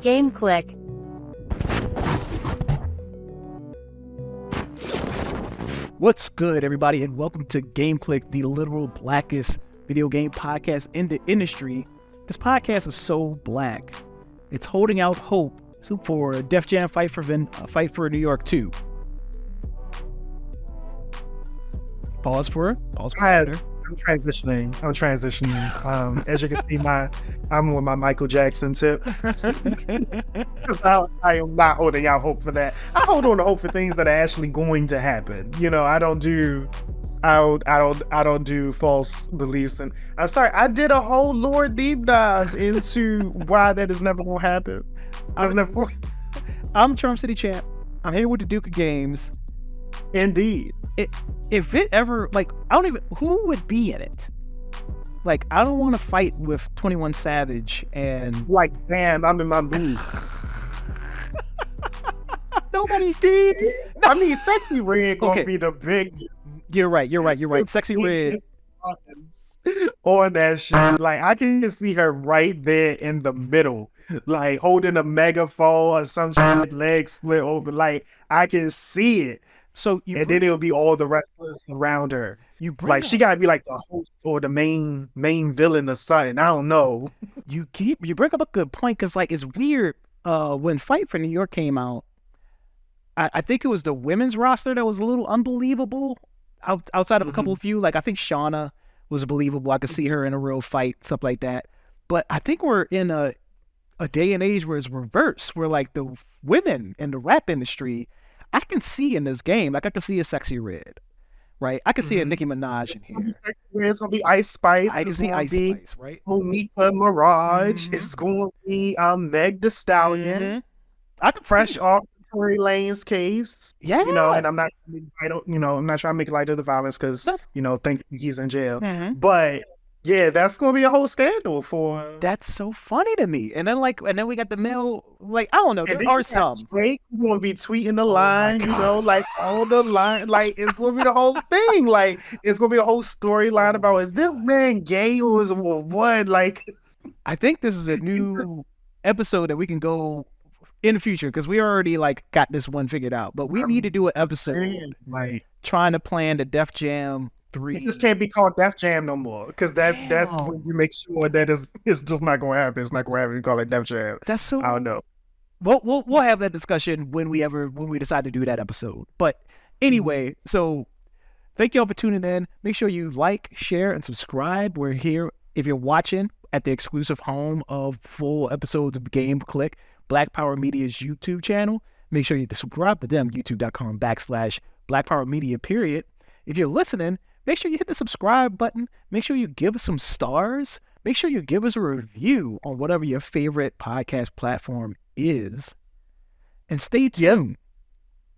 Game Clique. What's good, everybody, and welcome to Game Clique, the literal blackest video game podcast in the industry. This podcast is so black. It's holding out hope for Def Jam Fight for New York 2. Pause for it. I'm transitioning. As you can see, I'm with my Michael Jackson tip. I am not holding out hope for that. I hold on to hope for things that are actually going to happen. You know, I don't do false beliefs. And I'm sorry, I did a whole lore deep dive into why that is never gonna happen. I'm CharmCityChamp. I'm here with the Duke of Games. Indeed. If it ever, who would be in it? Like, I don't want to fight with 21 Savage and... damn, I'm in my mood. Nobody... I mean, Sexy Red gonna be the big... You're right. Sexy Red. On that shit. Like, I can see her right there in the middle. Like, holding a megaphone or some shit, legs split open. Like, I can see it. So then it'll be all the wrestlers around her. She gotta be like the host or the main villain or something. I don't know. You bring up a good point because it's weird. When Fight for New York came out, I think it was the women's roster that was a little unbelievable. Outside of a couple of few, I think Shauna was believable. I could see her in a real fight, stuff like that. But I think we're in a day and age where it's reverse, where the women in the rap industry, I can see in this game, I can see a Sexy Red, right? I can see a Nicki Minaj in here. It's gonna be Ice Spice. I can see Ice Spice, right? Monica Mirage. It's gonna be Meg Thee Stallion. I can fresh off Tory Lane's case. Yeah, and I'm not trying to make light of the violence because think he's in jail. But yeah, that's gonna be a whole scandal for. That's so funny to me. And then we got the male. I don't know. There are some. Drake gonna be tweeting the line, all the line. It's gonna be the whole thing. It's gonna be a whole storyline about is this man gay or is what? I think this is a new episode that we can go in the future because we already got this one figured out. But we need to do an episode trying to plan the Def Jam 3. It just can't be called Def Jam no more because that's when you make sure that it's just not going to happen. It's not going to happen. You call it Def Jam. That's so. I don't know. We'll have that discussion when we decide to do that episode. But anyway, so thank y'all for tuning in. Make sure you like, share, and subscribe. We're here if you're watching at the exclusive home of full episodes of Game Clique, Black Power Media's YouTube channel. Make sure you subscribe to them, youtube.com/Black Power Media. If you're listening, make sure you hit the subscribe button. Make sure you give us some stars. Make sure you give us a review on whatever your favorite podcast platform is. And stay tuned.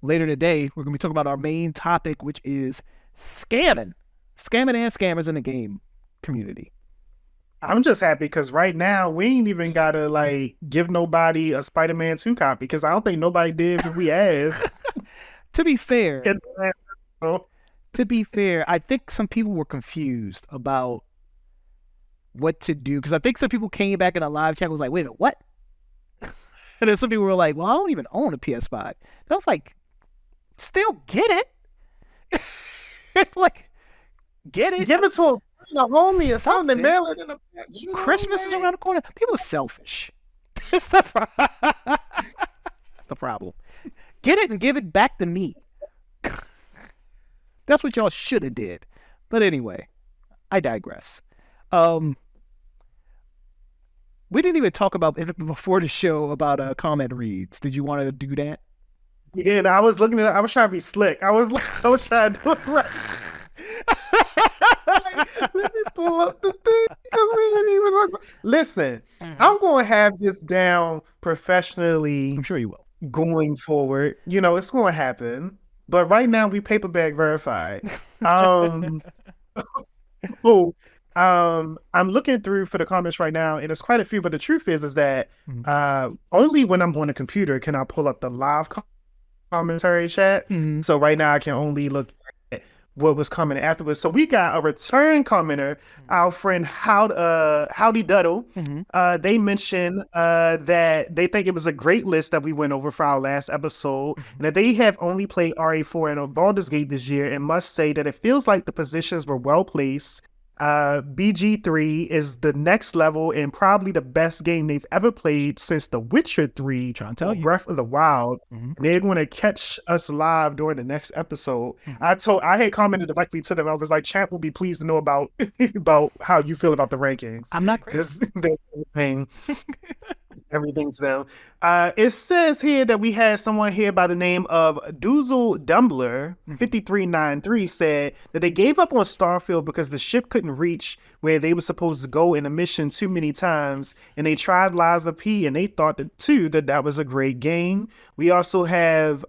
Later today, we're going to be talking about our main topic, which is scamming. Scamming and scammers in the game community. I'm just happy because right now we ain't even got to give nobody a Spider-Man 2 copy because I don't think nobody did if we asked. To be fair, I think some people were confused about what to do because I think some people came back in a live chat and was like, wait a minute, what? And then some people were like, well, I don't even own a PS5. And I was like, still get it. Get it. Give it to a homie or something. Mail it in a Christmas is around the corner. People are selfish. It's the problem. Get it and give it back to me. That's what y'all should have did. But anyway, I digress. We didn't even talk about it before the show about comment reads. Did you want to do that? Yeah, I was looking at it. I was trying to be slick. I was trying to do it right. Let me pull up the thing because we didn't even talk about. Listen, I'm going to have this down professionally. I'm sure you will. Going forward, it's going to happen. But right now, we paperback verified. I'm looking through for the comments right now, and it's quite a few. But the truth is that only when I'm on a computer can I pull up the live commentary chat. So right now, I can only look at what was coming afterwards. So we got a return commenter, our friend Howdy Duddle. They mentioned that they think it was a great list that we went over for our last episode, and that they have only played RE4 and Baldur's Gate this year, and must say that it feels like the positions were well placed. BG3 is the next level and probably the best game they've ever played since The Witcher 3, Breath of the Wild. They're going to catch us live during the next episode. I had commented directly to them. I was like, Champ will be pleased to know about how you feel about the rankings. I'm not because there's everything's down. It says here that we had someone here by the name of Doozle Dumbler 5393 said that they gave up on Starfield because the ship couldn't reach where they were supposed to go in a mission too many times, and they tried Liza P and they thought that was a great game. We also have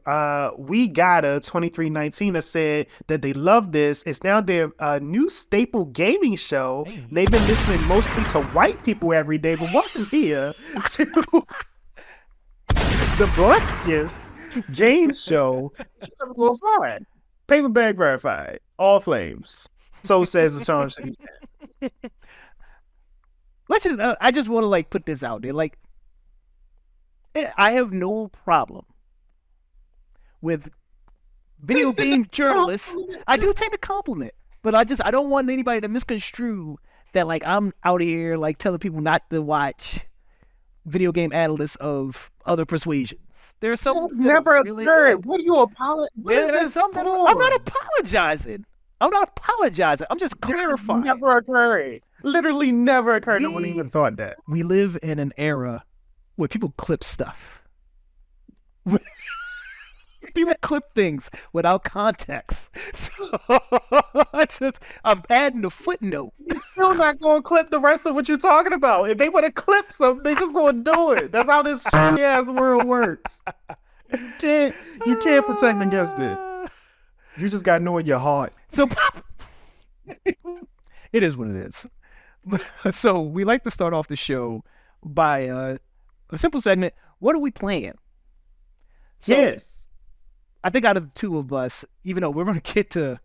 We Gotta 2319 that said that they love this. It's now their new staple gaming show. They've been listening mostly to white people every day, but welcome here to the blackest game show worldwide. Paper bag verified. All flames. So says the CharmCityChamp. Let's just. I just want to like put this out there. Like, I have no problem with video game journalists. I do take the compliment, but I don't want anybody to misconstrue that like I'm out here like telling people not to watch video game analysts of other persuasions. There's some never occurred. What are you apologizing? I'm not apologizing. I'm just clarifying. Never occurred. Literally never occurred. No one even thought that. We live in an era where people clip stuff. People clip things without context. So I'm adding a footnote. You're still not going to clip the rest of what you're talking about. If they want to clip something, they just going to do it. That's how this ass world works. You can't protect against it. You just got to know in your heart. So it is what it is. So we like to start off the show by a simple segment. What are we playing? So, yes. I think out of the two of us, even though we're going to get to,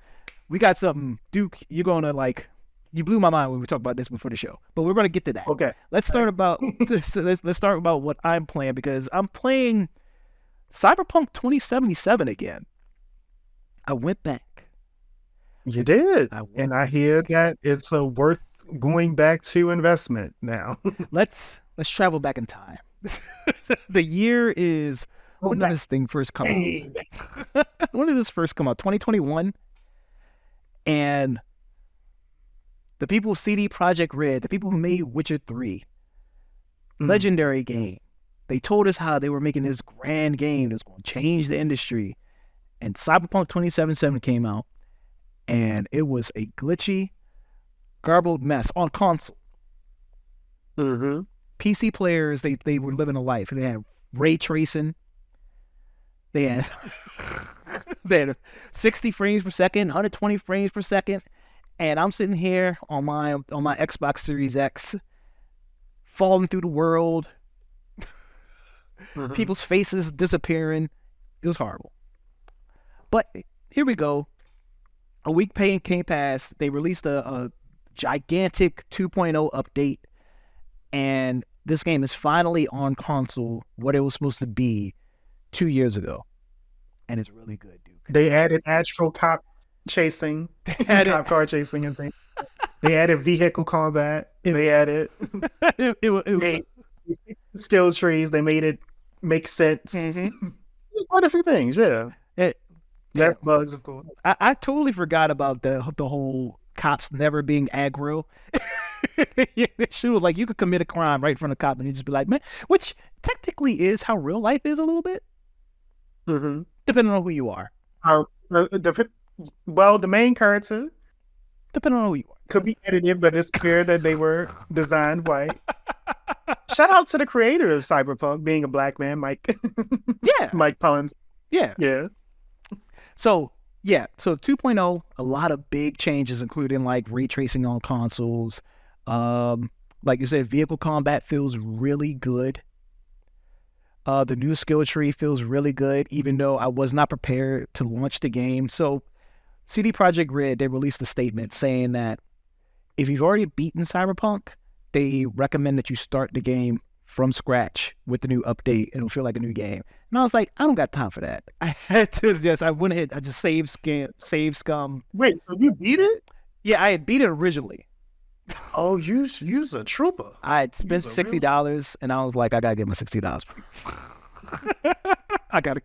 we got something, Duke, you're going to like, you blew my mind when we talked about this before the show, but we're going to get to that. Okay. Let's start about let's start about what I'm playing, because I'm playing Cyberpunk 2077 again. I went back. You did. And I hear that it's a worth going back to investment now. Let's travel back in time. The year is, when did this thing first come out? When did this first come out? 2021. And the people of CD Projekt Red, the people who made Witcher 3, legendary game, they told us how they were making this grand game that's going to change the industry. And Cyberpunk 2077 came out, and it was a glitchy, garbled mess on console. PC players, they were living a life. They had ray tracing. They had 60 frames per second, 120 frames per second, and I'm sitting here on my Xbox Series X, falling through the world, people's faces disappearing. It was horrible. But here we go. A week came past. They released a gigantic 2.0 update, and this game is finally on console, what it was supposed to be 2 years ago. And it's really good, dude. They added actual cop chasing, cop car chasing and things. They added vehicle combat. They added they fixed the skill trees. They made it make sense. Quite a few things, yeah. Less bugs, of course. I totally forgot about the whole cops never being aggro. Sure, like you could commit a crime right in front of a cop and you just be like, man, which technically is how real life is a little bit. Depending on who you are. Well, the main character, depending on who you are, could be edited, but it's clear that they were designed white. Shout out to the creator of Cyberpunk, being a black man, Mike. Yeah. Mike Pullins. Yeah. Yeah. So 2.0, a lot of big changes, including like ray tracing on consoles. Like you said, vehicle combat feels really good. The new skill tree feels really good, even though I was not prepared to launch the game. So CD Projekt Red, they released a statement saying that if you've already beaten Cyberpunk, they recommend that you start the game from scratch with the new update. It'll feel like a new game. And I was like, I don't got time for that. I had to I went ahead, I just save Scum. Wait, so you beat it? Yeah, I had beat it originally. Oh, you's a trooper. I had spent $60 and I was like, I gotta get my $60. I'm gonna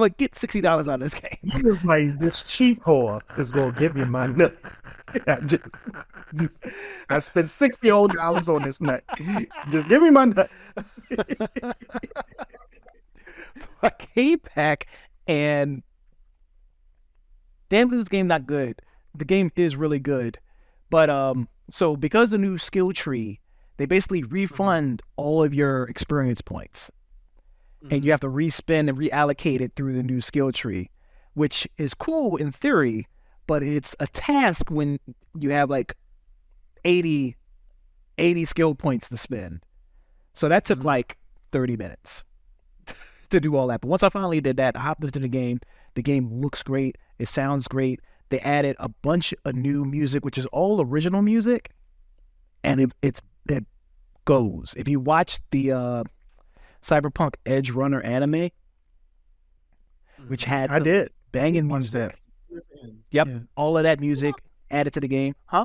get $60 out of this game. He was like, this cheap whore is gonna give me my nut. I spent $60 on this nut. Just give me my nut. So I came back and damn, this game not good. The game is really good, but so because the new skill tree, they basically refund all of your experience points. And you have to respend and reallocate it through the new skill tree, which is cool in theory, but it's a task when you have like 80 skill points to spend. So that took like 30 minutes to do all that. But once I finally did that, I hopped into the game. The game looks great. It sounds great. They added a bunch of new music, which is all original music. And it goes. If you watch the Cyberpunk Edge Runner anime, which had some banging music. Yep, yeah. All of that music added to the game. Huh?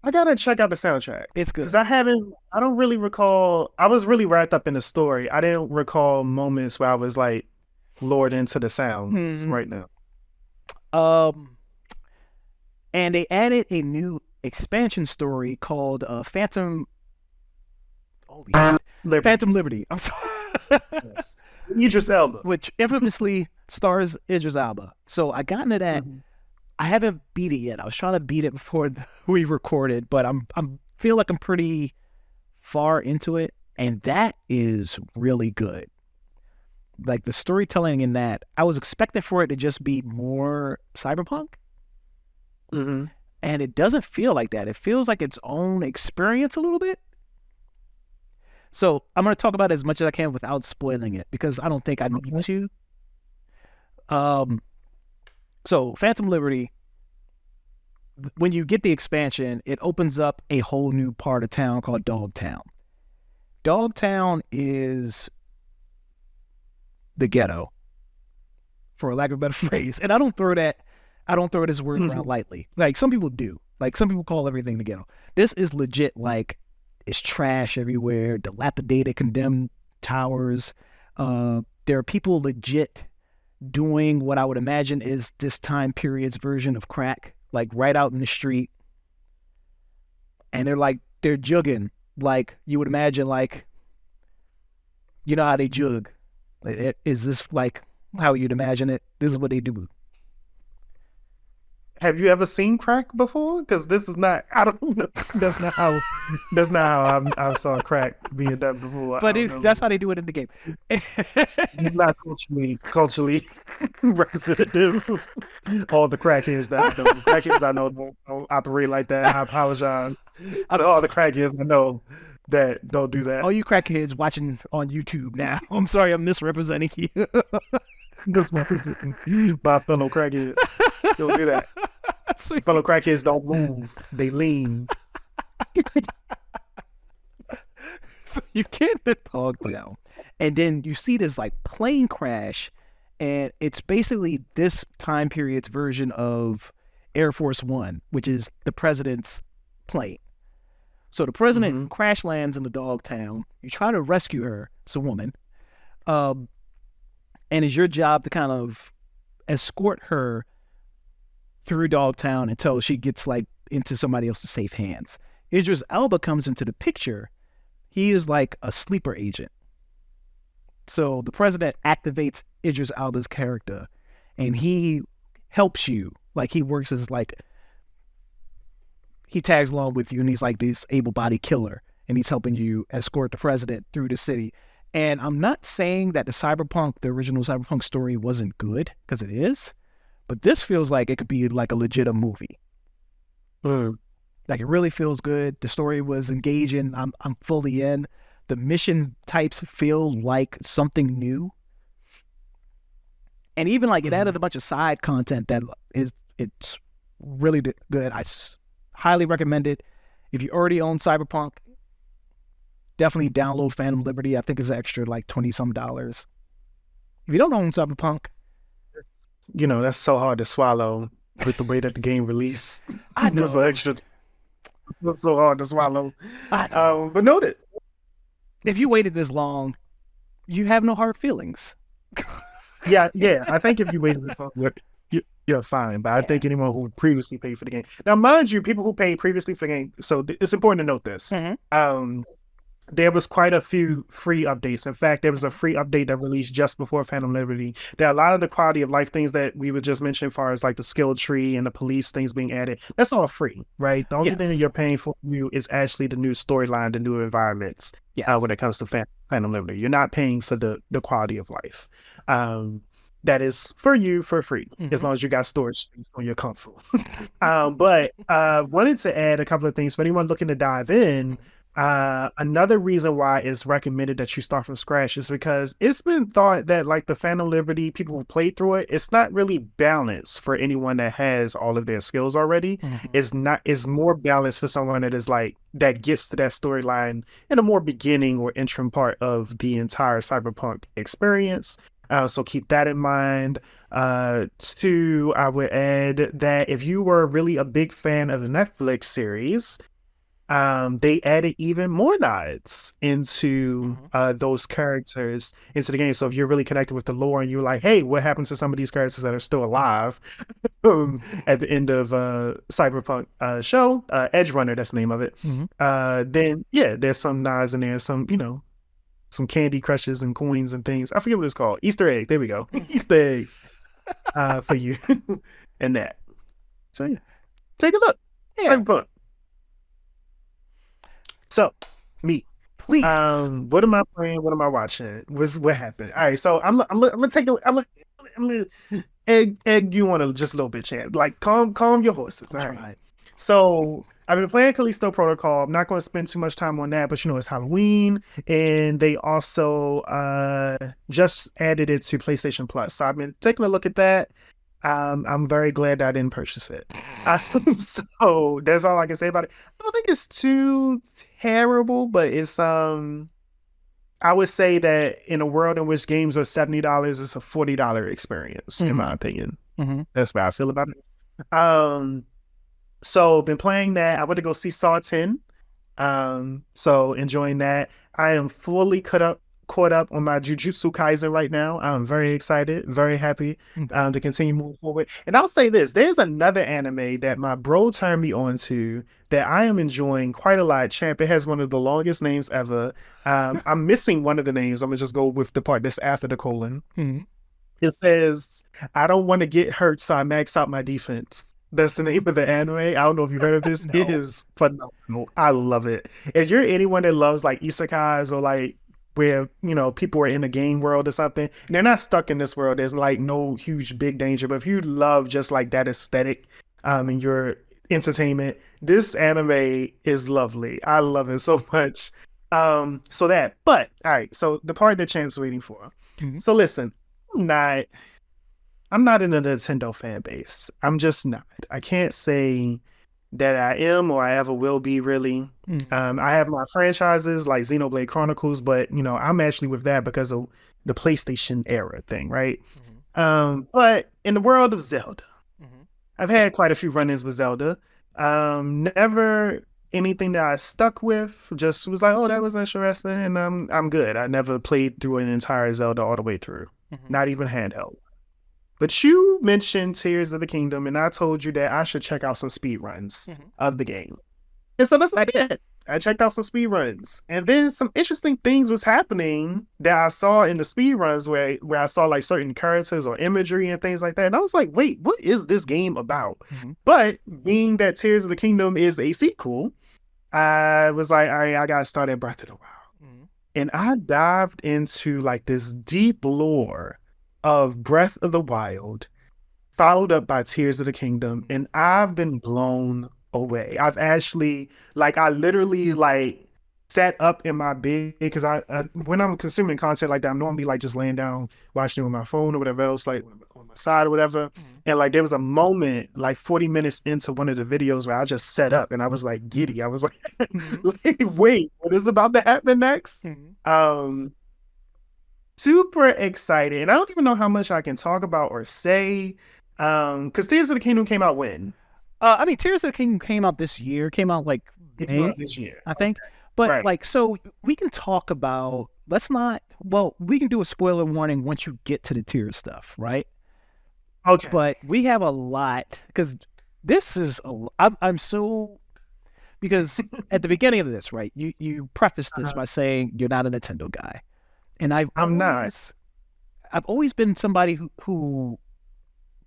I gotta check out the soundtrack. It's good. Because I don't really recall, I was really wrapped up in the story. I didn't recall moments where I was like lured into the sounds right now. And they added a new expansion story called Phantom Liberty. I'm sorry. Yes. Idris Elba. Which infamously stars Idris Elba. So I got into that. I haven't beat it yet. I was trying to beat it before we recorded, but I'm feel like I'm pretty far into it, and that is really good. Like the storytelling in that, I was expecting for it to just be more Cyberpunk. And it doesn't feel like that. It feels like its own experience a little bit. So I'm going to talk about it as much as I can without spoiling it, because I don't think I need to. So Phantom Liberty, when you get the expansion, it opens up a whole new part of town called Dogtown. Dogtown is the ghetto, for lack of a better phrase. And I don't throw this word around lightly. Like some people do. Like some people call everything the ghetto. This is legit. Like it's trash everywhere, dilapidated, condemned towers. There are people legit doing what I would imagine is this time period's version of crack, like right out in the street. And they're jugging like you would imagine, like, you know how they jug. Is this like how you'd imagine it? This is what they do. Have you ever seen crack before? Because this is not. I don't know. That's not how I saw crack being done before. But that's how they do it in the game. It's not culturally representative. All the crackheads I know don't operate like that. I apologize. Out of all the crackheads I know that don't do that. All you crackheads watching on YouTube now, I'm sorry, I'm misrepresenting you. Misrepresenting my fellow crackheads. Don't do that. Fellow crackheads don't move. They lean. So you get the Dogtown, and then you see this like plane crash, and it's basically this time period's version of Air Force One, which is the president's plane. So the president crash lands in the Dogtown. You try to rescue her. It's a woman. And it's your job to kind of escort her through Dogtown until she gets like into somebody else's safe hands. Idris Elba comes into the picture. He is like a sleeper agent. So the president activates Idris Elba's character, and he helps you. Like he works as like, he tags along with you, and he's like this able-bodied killer, and he's helping you escort the president through the city. And I'm not saying that the original Cyberpunk story wasn't good, because it is, but this feels like it could be like a legit movie. Like it really feels good. The story was engaging. I'm fully in. The mission types feel like something new. And even like it added a bunch of side content that It's really good. Highly recommend it. If you already own Cyberpunk, definitely download Phantom Liberty. I think it's extra like $20-some. If you don't own Cyberpunk, you know, that's so hard to swallow with the way that the game released. I know. For extra, that's so hard to swallow. I know. But noted. If you waited this long, you have no hard feelings. Yeah. I think if you waited this long, you're fine. But I think anyone who previously paid for the game. Now, mind you, people who paid previously for the game, so it's important to note this. There was quite a few free updates. In fact, there was a free update that released just before Phantom Liberty. There are a lot of the quality of life things that we would just mention, as far as like the skill tree and the police things being added. That's all free, right? The only thing that you're paying for is actually the new storyline, the new environments. When it comes to Phantom Liberty, you're not paying for the quality of life. That is for you for free, as long as you got storage space on your console. But wanted to add a couple of things for anyone looking to dive in. Another reason why it's recommended that you start from scratch is because it's been thought that like the Phantom Liberty, people who played through it, it's not really balanced for anyone that has all of their skills already. It's more balanced for someone that is like, that gets to that storyline in a more beginning or interim part of the entire Cyberpunk experience. So keep that in mind. Two, I would add that if you were really a big fan of the Netflix series, they added even more nods into those characters into the game. So if you're really connected with the lore and you're like, hey, what happened to some of these characters that are still alive at the end of Cyberpunk show, Edge Runner, that's the name of it. Then there's some nods in there, some, you know, some candy crushes and coins and things. I forget what it's called. Easter egg. There we go. Easter eggs for you and that. So take a look. Cyberpunk. So, me. Please. What am I playing? What am I watching? What happened? All right, so I'm gonna take a. I'm gonna egg you on just a little bit, champ. Like calm your horses. All right. So I've been playing Callisto Protocol. I'm not going to spend too much time on that, but you know it's Halloween, and they also just added it to PlayStation Plus. So I've been taking a look at that. I'm very glad that I didn't purchase it. So that's all I can say about it. I don't think it's too terrible, but it's I would say that in a world in which games are $70, it's a $40 experience, in my opinion. That's how I feel about it. So been playing that. I went to go see Saw X. So enjoying that. I am fully caught up on my Jujutsu Kaisen right now. I'm very excited, very happy to continue moving forward. And I'll say this, there's another anime that my bro turned me on to that I am enjoying quite a lot. Champ, it has one of the longest names ever. I'm missing one of the names. I'm gonna just go with the part that's after the colon. It says, I don't want to get hurt, so I max out my defense. That's the name of the anime. I don't know if you've heard of this. No. It is phenomenal. I love it. If you're anyone that loves like isekais or like where, you know, people are in the game world or something, and they're not stuck in this world, there's like no huge big danger, but if you love just like that aesthetic and your entertainment, this anime is lovely. I love it so much. But all right, so the part that Champ's waiting for. So listen, I'm not in the Nintendo fan base. I'm just not. I can't say that I am or I ever will be, really. I have my franchises like Xenoblade Chronicles, but you know, I'm actually with that because of the PlayStation era thing, right? But in the world of Zelda, I've had quite a few run-ins with Zelda. Never anything that I stuck with. Just was like, oh, that was interesting, and I'm good. I never played through an entire Zelda all the way through, not even handheld. But you mentioned Tears of the Kingdom, and I told you that I should check out some speed runs of the game. And so that's what I did. I checked out some speed runs. And then some interesting things was happening that I saw in the speed runs where I saw like certain characters or imagery and things like that. And I was like, wait, what is this game about? But being that Tears of the Kingdom is a sequel, I was like, all right, I got to start at Breath of the Wild. And I dived into like this deep lore of Breath of the Wild, followed up by Tears of the Kingdom, and I've been blown away. I've actually, I literally set up in my bed because I when I'm consuming content like that, I'm normally like just laying down watching it with my phone or whatever else, like on my side or whatever. And like there was a moment like 40 minutes into one of the videos where I just set up and I was like giddy. I was like, like, wait, what is about to happen next? Super excited. And I don't even know how much I can talk about or say. Because Tears of the Kingdom came out when? I mean, Tears of the Kingdom came out this year. Came out like May, this year, I think. But Right. like, so we can talk about. Let's not. Well, we can do a spoiler warning once you get to the Tears stuff, right? Okay. But we have a lot because this is I'm so because at the beginning of this, right? You preface this by saying you're not a Nintendo guy, and I'm not. I've always been somebody who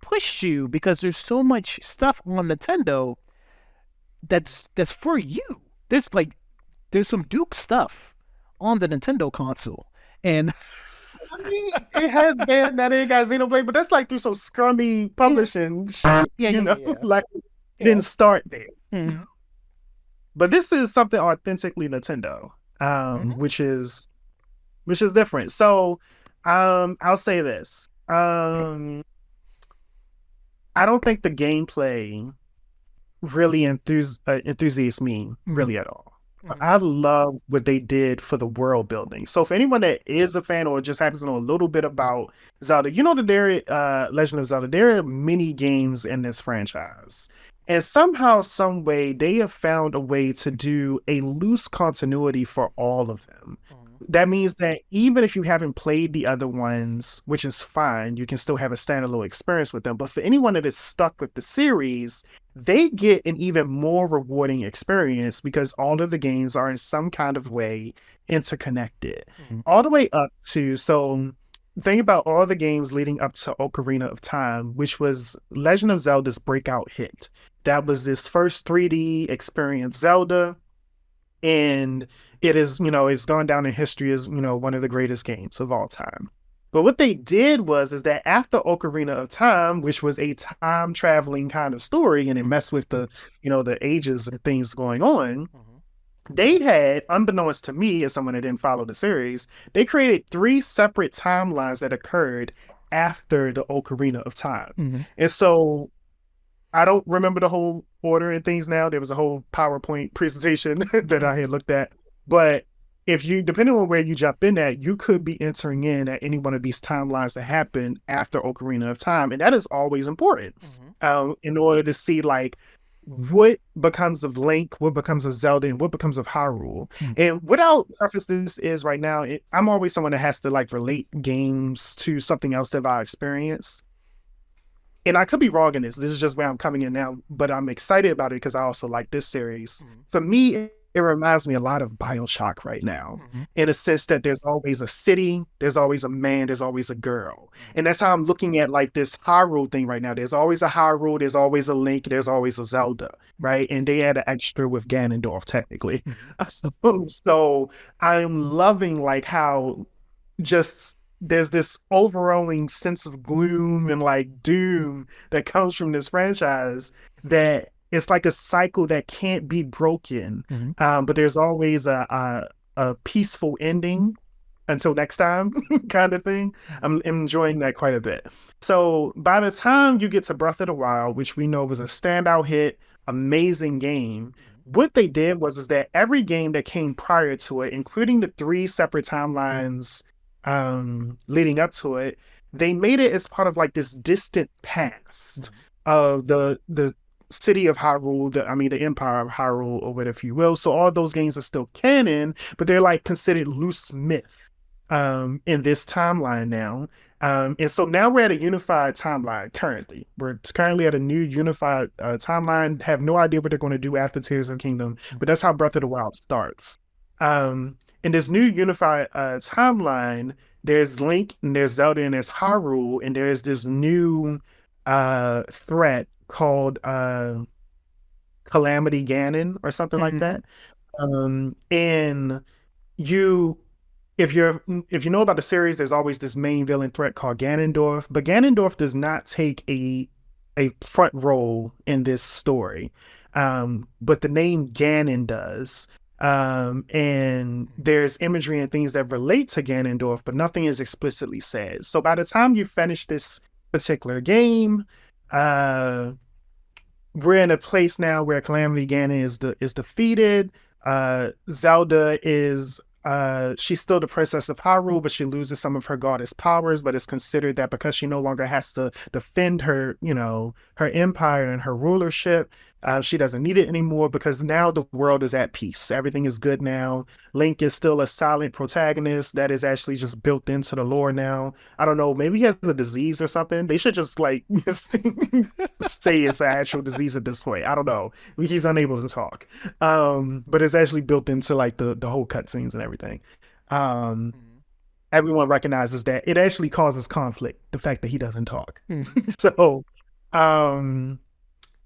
pushed you because there's so much stuff on Nintendo that's for you. There's some Duke stuff on the Nintendo console, and I mean, it has been that it got Xenoblade, but that's like through some scrummy publishing shit, yeah. like it didn't start there. Mhm. But this is something authentically Nintendo, which is different. So, I'll say this. I don't think the gameplay really enthusiasts me really at all. I love what they did for the world building. So for anyone that is a fan or just happens to know a little bit about Zelda, you know that there Legend of Zelda, there are many games in this franchise. And somehow, some way, they have found a way to do a loose continuity for all of them. That means that even if you haven't played the other ones, which is fine, you can still have a standalone experience with them. But for anyone that is stuck with the series, they get an even more rewarding experience because all of the games are in some kind of way interconnected. All the way up to, so think about all the games leading up to Ocarina of Time, which was Legend of Zelda's breakout hit. That was this first 3D experience Zelda. And it is, it's gone down in history as, one of the greatest games of all time. But what they did is that after Ocarina of Time, which was a time traveling kind of story, and it messed with the, the ages and things going on, they had, unbeknownst to me as someone that didn't follow the series, they created 3 separate timelines that occurred after the Ocarina of Time. And so I don't remember the whole order and things now. There was a whole PowerPoint presentation that I had looked at. But if you, depending on where you jump in at, you could be entering in at any one of these timelines that happen after Ocarina of Time. And that is always important in order to see like what becomes of Link, what becomes of Zelda, and what becomes of Hyrule. And without preface this is right now, I'm always someone that has to like relate games to something else that I experience. And I could be wrong in this. This is just where I'm coming in now, but I'm excited about it because I also like this series. For me, it reminds me a lot of BioShock right now, in a sense that there's always a city, there's always a man, there's always a girl. And that's how I'm looking at like this Hyrule thing right now. There's always a Hyrule, there's always a Link, there's always a Zelda, right? And they had an extra with Ganondorf, technically. So I'm loving like how just there's this overwhelming sense of gloom and like doom that comes from this franchise that it's like a cycle that can't be broken. But there's always a peaceful ending until next time kind of thing. I'm enjoying that quite a bit. So by the time you get to Breath of the Wild, which we know was a standout hit, amazing game, what they did is that every game that came prior to it, including the 3 separate timelines leading up to it, they made it as part of like this distant past of the city of Hyrule, the Empire of Hyrule, or whatever you will. So all those games are still canon, but they're like considered loose myth in this timeline now. And so now we're at a unified timeline currently. We're currently at a new unified timeline. Have no idea what they're going to do after Tears of the Kingdom, but that's how Breath of the Wild starts. In this new unified timeline, there's Link, and there's Zelda, and there's Hyrule, and there's this new threat called Calamity Ganon or something like that. And if you know about the series, there's always this main villain threat called Ganondorf, but Ganondorf does not take a front role in this story. But the name Ganon does. And there's imagery and things that relate to Ganondorf, but nothing is explicitly said. So by the time you finish this particular game, we're in a place now where Calamity Ganon is defeated. Zelda is she's still the princess of Hyrule, but she loses some of her goddess powers, but it's considered that because she no longer has to defend her, her empire and her rulership, she doesn't need it anymore because now the world is at peace. Everything is good now. Link is still a silent protagonist that is actually just built into the lore now. I don't know, maybe he has a disease or something. They should just like say it's an actual disease at this point. I don't know. He's unable to talk. But it's actually built into like the whole cutscenes and everything. Everyone recognizes that it actually causes conflict, the fact that he doesn't talk. So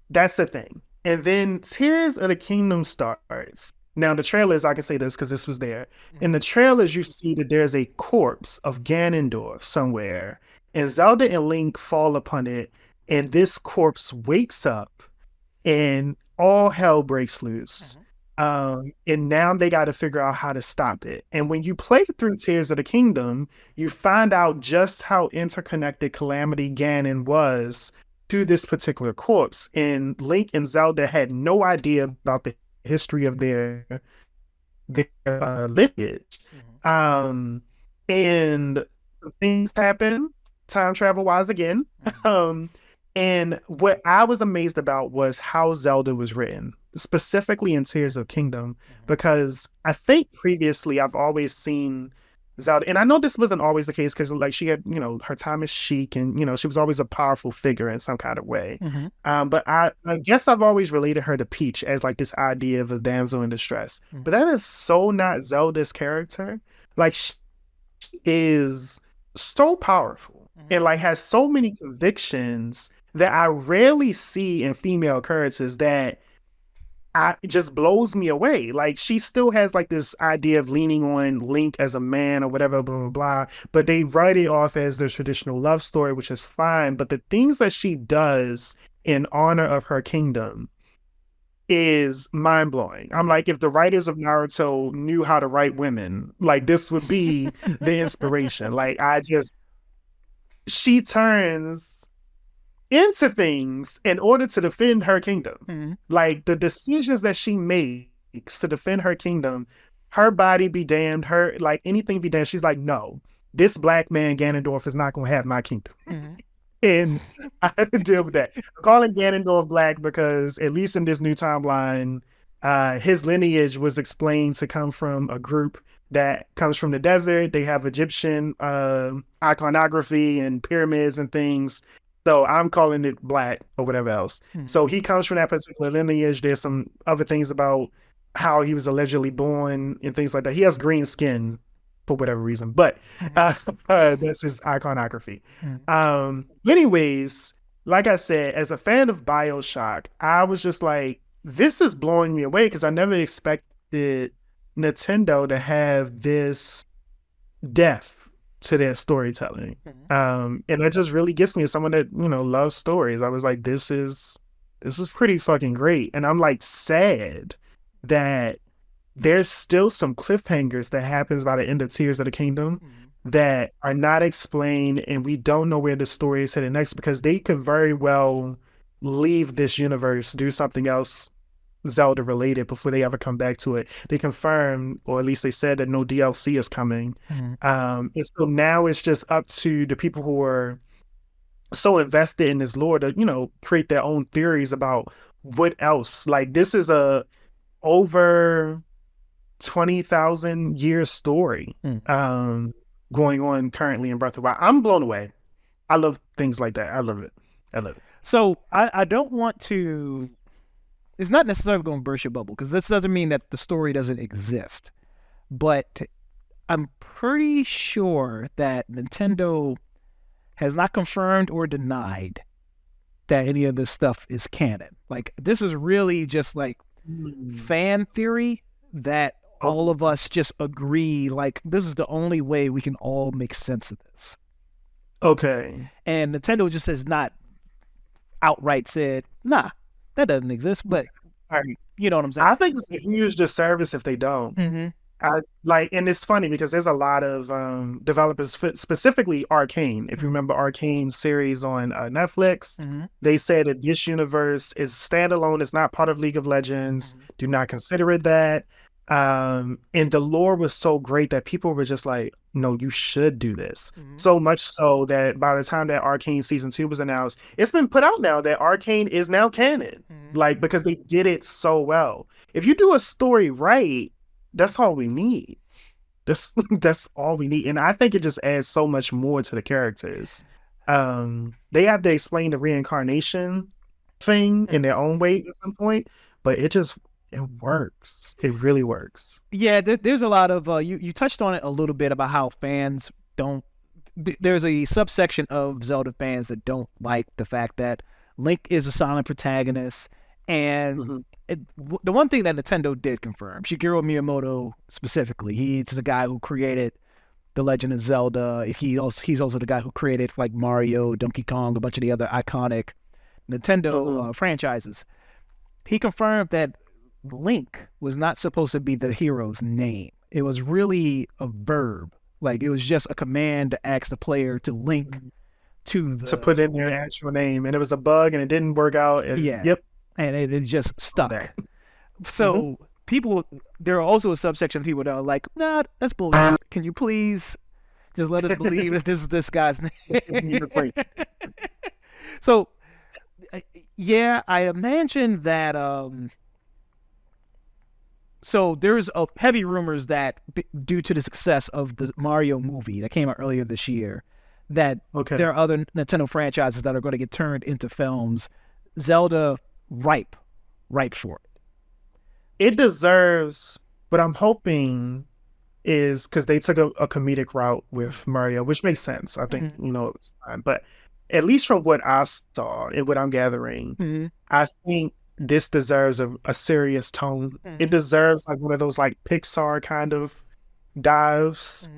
that's the thing. And then Tears of the Kingdom starts. Now the trailers, I can say this because this was there. In the trailers, you see that there's a corpse of Ganondorf somewhere, and Zelda and Link fall upon it, and this corpse wakes up, and all hell breaks loose. And now they got to figure out how to stop it. And when you play through Tears of the Kingdom, you find out just how interconnected Calamity Ganon was to this particular corpse. And Link and Zelda had no idea about the history of their lineage. And things happen time travel wise again. And what I was amazed about was how Zelda was written, specifically in Tears of Kingdom, because I think previously I've always seen Zelda, and I know this wasn't always the case because like she had, her time as Sheik, and she was always a powerful figure in some kind of way. But I guess I've always related her to Peach as like this idea of a damsel in distress. But that is so not Zelda's character. Like she is so powerful and like has so many convictions that I rarely see in female characters that it just blows me away. Like she still has like this idea of leaning on Link as a man or whatever, blah, blah, blah. But they write it off as the traditional love story, which is fine. But the things that she does in honor of her kingdom is mind blowing. I'm like, if the writers of Naruto knew how to write women, like this would be the inspiration. Like she turns into things in order to defend her kingdom. Like the decisions that she makes to defend her kingdom, her body be damned, her like anything be damned. She's like, no, this black man Ganondorf is not going to have my kingdom. And I have to deal with that. I'm calling Ganondorf black because at least in this new timeline, his lineage was explained to come from a group that comes from the desert. They have Egyptian iconography and pyramids and things. So I'm calling it black or whatever else. So he comes from that particular lineage. There's some other things about how he was allegedly born and things like that. He has green skin for whatever reason, but that's his iconography. Anyways, like I said, as a fan of BioShock, I was just like, this is blowing me away because I never expected Nintendo to have this depth to their storytelling. And it just really gets me as someone that, loves stories. I was like, this is pretty fucking great. And I'm like sad that there's still some cliffhangers that happens by the end of Tears of the Kingdom that are not explained, and we don't know where the story is headed next because they could very well leave this universe, do something else Zelda related before they ever come back to it. They confirmed, or at least they said, that no DLC is coming. And so now it's just up to the people who are so invested in this lore to, create their own theories about what else. Like this is a over 20,000 year story going on currently in Breath of the Wild. I'm blown away. I love things like that. I love it. So I don't want to. It's not necessarily going to burst your bubble because this doesn't mean that the story doesn't exist. But I'm pretty sure that Nintendo has not confirmed or denied that any of this stuff is canon. Like this is really just like fan theory that all of us just agree, like this is the only way we can all make sense of this. Okay. And Nintendo just has not outright said, nah, that doesn't exist, but You know what I'm saying? I think it's a huge disservice if they don't. Mm-hmm. And it's funny because there's a lot of developers, specifically Arcane. If you remember Arcane's series on Netflix, Mm-hmm. they said that this universe is standalone. It's not part of League of Legends. Do not consider it that. And the lore was so great that people were just like, no, you should do this. Mm-hmm. So much so that by the time that Arcane season 2 was announced, it's been put out now that Arcane is now canon. Mm-hmm. Like, because they did it so well. If you do a story right, that's all we need. That's all we need. And I think it just adds so much more to the characters. They have to explain the reincarnation thing in their own way at some point, but it works. It really works. Yeah, there's a lot of you touched on it a little bit about how fans don't. There's a subsection of Zelda fans that don't like the fact that Link is a silent protagonist, and the one thing that Nintendo did confirm, Shigeru Miyamoto specifically, he's the guy who created The Legend of Zelda. He's also the guy who created like Mario, Donkey Kong, a bunch of the other iconic Nintendo franchises. He confirmed that Link was not supposed to be the hero's name. It was really a verb. Like, it was just a command to ask the player to link to put in their actual name, and it was a bug and it didn't work out. Yep. And it just stuck. So there are also a subsection of people that are like, nah, that's bullshit. Can you please just let us believe that this is this guy's name? So, yeah, I imagine that. So there's heavy rumors that due to the success of the Mario movie that came out earlier this year, that there are other Nintendo franchises that are going to get turned into films. Zelda ripe for it. It deserves, what I'm hoping is, because they took a comedic route with Mario, which makes sense. I think, it was fine. But at least from what I saw and what I'm gathering, I think this deserves a serious tone. It deserves like one of those like Pixar kind of dives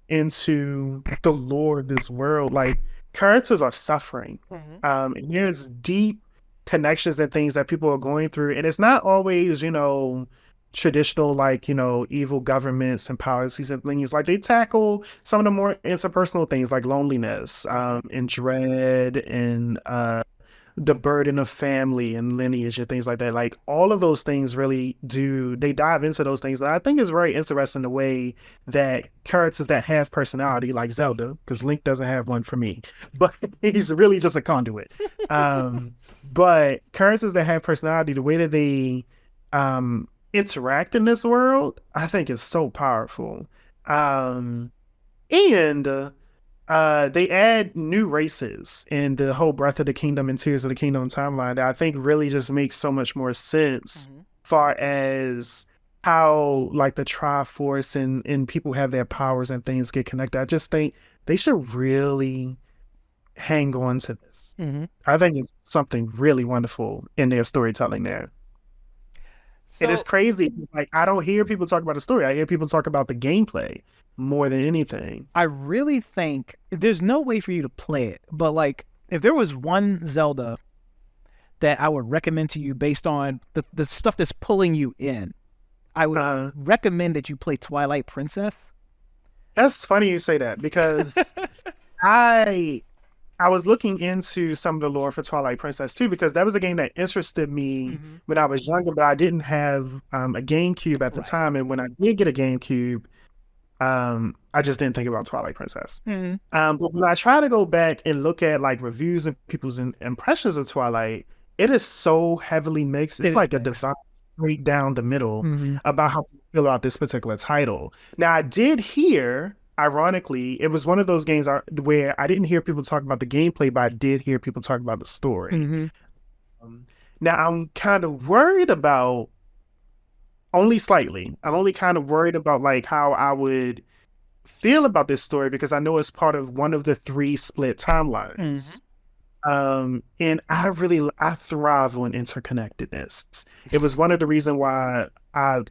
into the lore of this world. Like, characters are suffering. And there's deep connections and things that people are going through. And it's not always, traditional, like, evil governments and policies and things. Like, they tackle some of the more interpersonal things like loneliness and dread and the burden of family and lineage and things like that. Like, all of those things really they dive into those things. And I think it's very interesting the way that characters that have personality, like Zelda, because Link doesn't have one for me, but he's really just a conduit. But characters that have personality, the way that they interact in this world, I think is so powerful. And they add new races in the whole Breath of the Kingdom and Tears of the Kingdom timeline that I think really just makes so much more sense far as how like the Triforce and people have their powers and things get connected. I just think they should really hang on to this. I think it's something really wonderful in their storytelling there. It is crazy. Like, I don't hear people talk about the story. I hear people talk about the gameplay more than anything. I really think there's no way for you to play it, but like, if there was one Zelda that I would recommend to you based on the stuff that's pulling you in, I would recommend that you play Twilight Princess. That's funny you say that, because I was looking into some of the lore for Twilight Princess too, because that was a game that interested me when I was younger, but I didn't have a GameCube at the time. And when I did get a GameCube, I just didn't think about Twilight Princess. But when I try to go back and look at like reviews and people's impressions of Twilight, it is so heavily mixed. It's like a design straight down the middle about how people feel about this particular title. Now, I did hear, ironically, it was one of those games where I didn't hear people talk about the gameplay, but I did hear people talk about the story. Now, I'm kind of worried about, only slightly, I'm only kind of worried about like how I would feel about this story, because I know it's part of one of the 3 split timelines. And I thrive on interconnectedness. It was one of the reasons why I,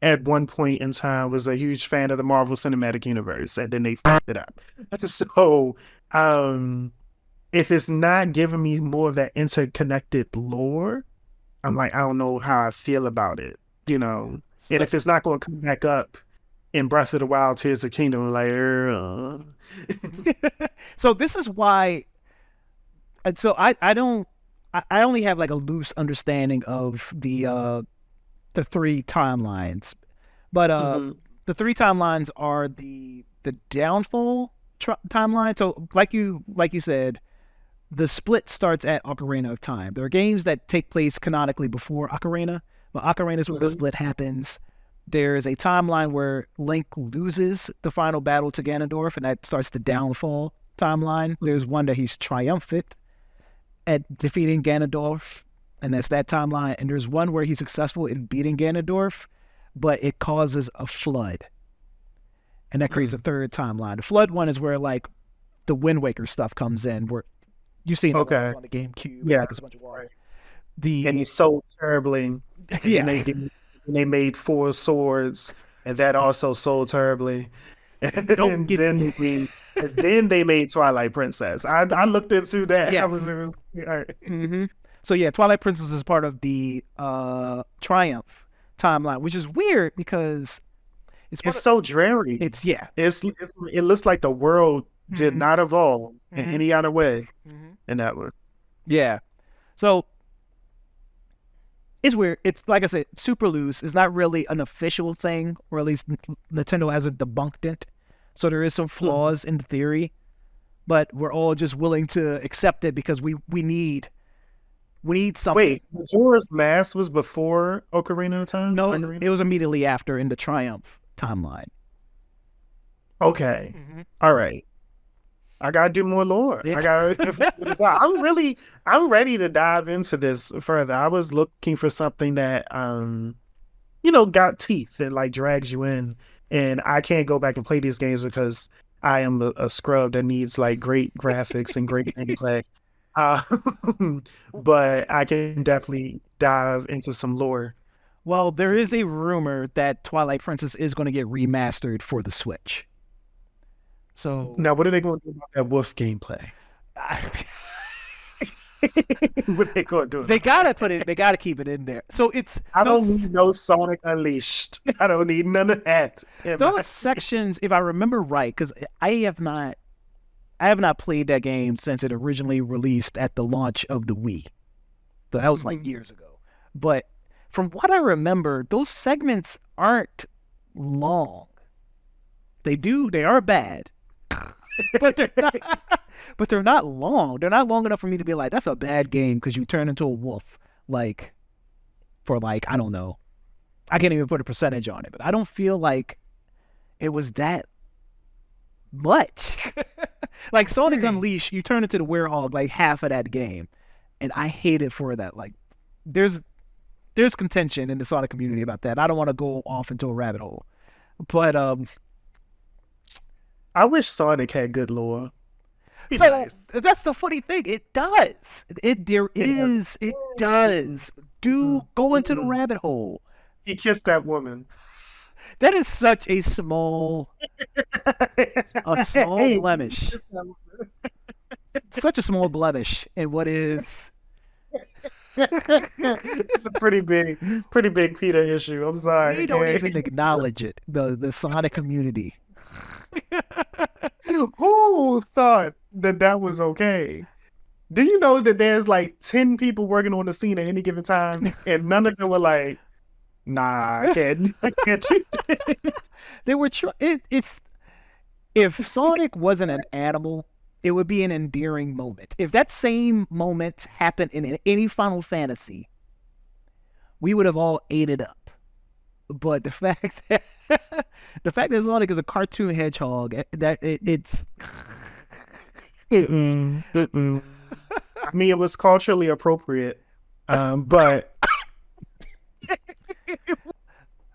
at one point in time, was a huge fan of the Marvel Cinematic Universe, and then they fucked it up. So, if it's not giving me more of that interconnected lore, I'm like, I don't know how I feel about it, you know. And if it's not going to come back up in Breath of the Wild, Tears of the Kingdom, like, So this is why. And so I don't. I only have like a loose understanding of the 3 timelines, but the 3 timelines are the downfall timeline. So like you said, the split starts at Ocarina of Time. There are games that take place canonically before Ocarina, but Ocarina is where the split happens. There's a timeline where Link loses the final battle to Ganondorf, and that starts the downfall timeline. There's one that he's triumphant at defeating Ganondorf, and that's that timeline. And there's one where he's successful in beating Ganondorf, but it causes a flood, and that creates a 3rd timeline. The flood one is where like the Wind Waker stuff comes in, where you see it on the GameCube. Yeah, like, there's a bunch of water. And he sold terribly. Yeah, and they made 4 swords, and that also sold terribly. And then they made Twilight Princess. I looked into that. Yes. So yeah, Twilight Princess is part of the Triumph timeline, which is weird because it's so dreary. It looks like the world did not evolve in any other way in that one. Yeah. So it's weird. It's like I said, super loose. It's not really an official thing, or at least Nintendo hasn't debunked it. So there is some flaws in the theory, but we're all just willing to accept it because we need something. Wait, Majora's Mask was before Ocarina of Time? No, it was immediately after in the Triumph timeline. Okay. All right. I gotta do more lore. I gotta figure this out. I'm ready to dive into this further. I was looking for something that got teeth and like drags you in. And I can't go back and play these games because I am a scrub that needs like great graphics and great gameplay. But I can definitely dive into some lore. Well, there is a rumor that Twilight Princess is going to get remastered for the Switch. So now, what are they going to do about that wolf gameplay? What are they going to do? They gotta put it. They gotta keep it in there. So I don't need no Sonic Unleashed. I don't need none of that. Those sections, if I remember right, because I have not played that game since it originally released at the launch of the Wii. So that was like years ago. But from what I remember, those segments aren't long. They are bad. but they're not long. They're not long enough for me to be like, that's a bad game because you turn into a wolf. Like, for like, I don't know. I can't even put a percentage on it, but I don't feel like it was that much. Like Sonic Unleashed, you turn into the werewolf like half of that game. And I hate it for that. Like, there's contention in the Sonic community about that. I don't want to go off into a rabbit hole. But I wish Sonic had good lore. So nice. That's the funny thing. It does. It does. Go into the rabbit hole. He kissed that woman. That is such a small blemish. Such a small blemish in what is. It's a pretty big PETA issue. I'm sorry. We don't even acknowledge it. The Sonic community. Who thought that was okay? Do you know that there's like 10 people working on the scene at any given time, and none of them were like, "Nah, I can't." They were. If Sonic wasn't an animal, it would be an endearing moment. If that same moment happened in any Final Fantasy, we would have all ate it up. But the fact that Sonic is a cartoon hedgehog, that it's. I mean, it was culturally appropriate, but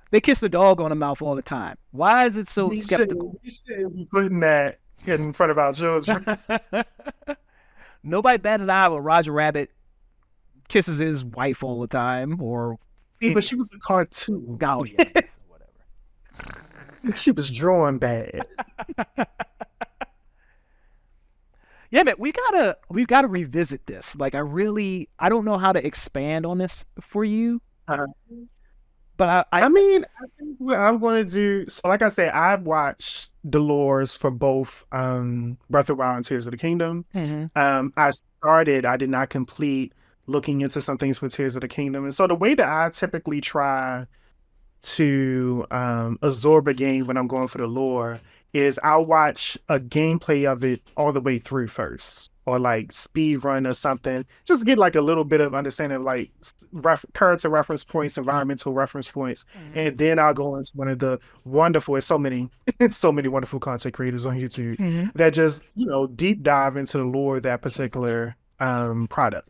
they kiss the dog on the mouth all the time. Why is it so skeptical? We shouldn't be putting that in front of our children. Nobody batted an eye when Roger Rabbit kisses his wife all the time, or. But she was a cartoon. Oh, yeah. Whatever. She was drawn bad. Yeah, man, we gotta revisit this. Like, I don't know how to expand on this for you, Uh, but I mean, I think what I'm going to do. So, like I said, I've watched the lores for both Breath of the Wild and Tears of the Kingdom. Mhm. I did not complete looking into some things for Tears of the Kingdom, and so the way that I typically try to absorb a game when I'm going for the lore is I'll watch a gameplay of it all the way through first, or like speed run or something, just get like a little bit of understanding of like character reference points, environmental reference points, and then I'll go into one of the wonderful, it's so many, so many wonderful content creators on YouTube that just deep dive into the lore of that particular product.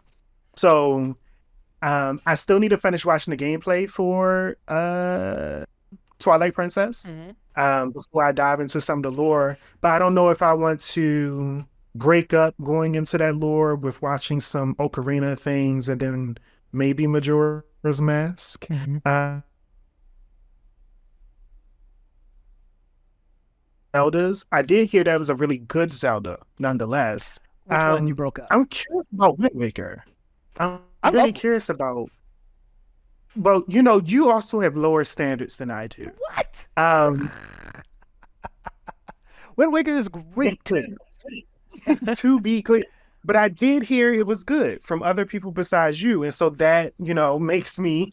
So I still need to finish watching the gameplay for Twilight Princess before I dive into some of the lore. But I don't know if I want to break up going into that lore with watching some Ocarina things and then maybe Majora's Mask. Zeldas. I did hear that was a really good Zelda, nonetheless. Which one you broke up? I'm curious about Wind Waker. I'm really curious about. Well, you also have lower standards than I do. What? Wind Waker is great. To be clear. But I did hear it was good from other people besides you. And so that, makes me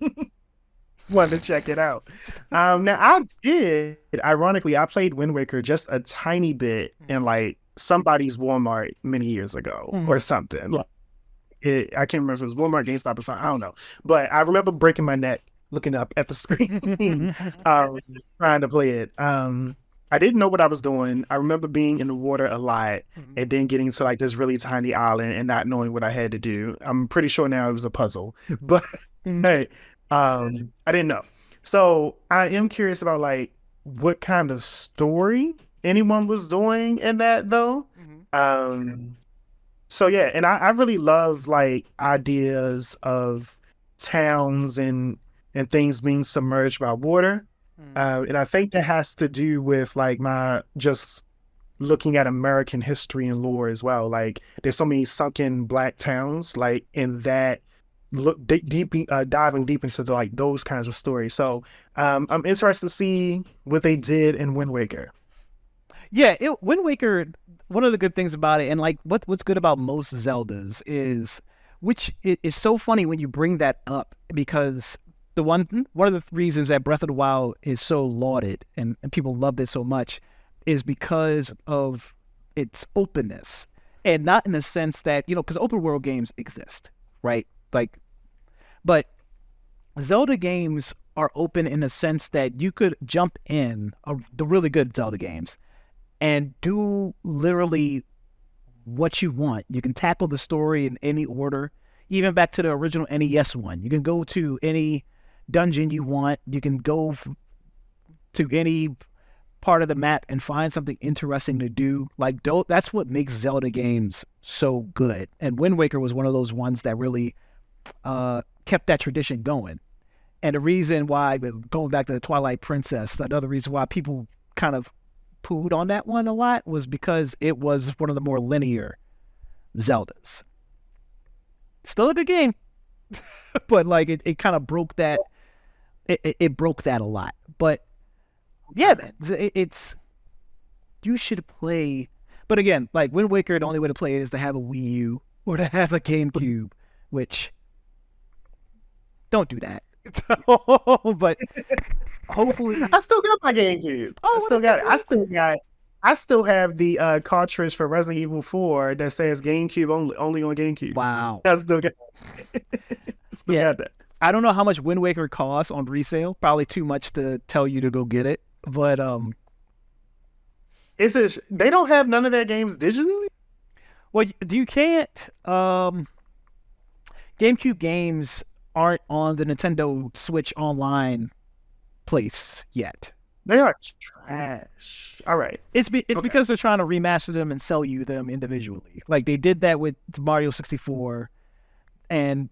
want to check it out. Now ironically, I played Wind Waker just a tiny bit in like somebody's Walmart many years ago or something. Like, I can't remember if it was Walmart, GameStop, or something. I don't know. But I remember breaking my neck looking up at the screen, trying to play it. I didn't know what I was doing. I remember being in the water a lot and then getting to like this really tiny island and not knowing what I had to do. I'm pretty sure now it was a puzzle, but hey, I didn't know. So I am curious about like what kind of story anyone was doing in that though. So yeah, and I really love like ideas of towns and things being submerged by water. And I think that has to do with like my just looking at American history and lore as well. Like there's so many sunken black towns, like in that diving deep into like those kinds of stories. So I'm interested to see what they did in Wind Waker. Yeah, Wind Waker, one of the good things about it, and like what's good about most Zeldas is, which is so funny when you bring that up, because one of the reasons that Breath of the Wild is so lauded and people loved it so much is because of its openness, and not in the sense that, because open world games exist, right? Like, but Zelda games are open in the sense that you could jump in the really good Zelda games and do literally what you want. You can tackle the story in any order, even back to the original NES one. You can go to any dungeon you want. You can go to any part of the map and find something interesting to do. Like, that's what makes Zelda games so good. And Wind Waker was one of those ones that really kept that tradition going. And the reason why, going back to the Twilight Princess, another reason why people kind of pooed on that one a lot was because it was one of the more linear Zeldas. Still a good game, but like it kind of broke that. It broke that a lot. But yeah, man, it's you should play. But again, like Wind Waker, the only way to play it is to have a Wii U or to have a GameCube, which don't do that. But hopefully, I still got my GameCube. I still got it. I still have the cartridge for Resident Evil 4 that says GameCube only on GameCube. Wow. I still got that. I don't know how much Wind Waker costs on resale. Probably too much to tell you to go get it. But they don't have none of their games digitally? Well, you can't. GameCube games aren't on the Nintendo Switch Online place yet. They are trash. All right. It's because they're trying to remaster them and sell you them individually. Like they did that with Mario 64, and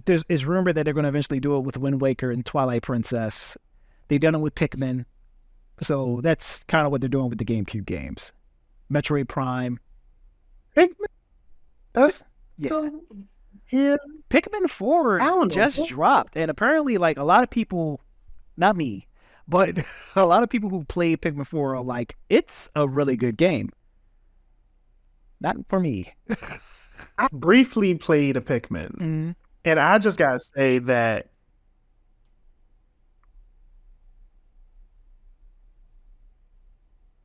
it's rumored that they're going to eventually do it with Wind Waker and Twilight Princess. They've done it with Pikmin, so that's kind of what they're doing with the GameCube games. Metroid Prime. Pikmin? That's Yeah. still here. Pikmin 4 I don't know. just dropped, and apparently, like, a lot of people, not me, but a lot of people who play Pikmin 4 are like, it's a really good game. Not for me. I briefly played a Pikmin, and I just gotta say that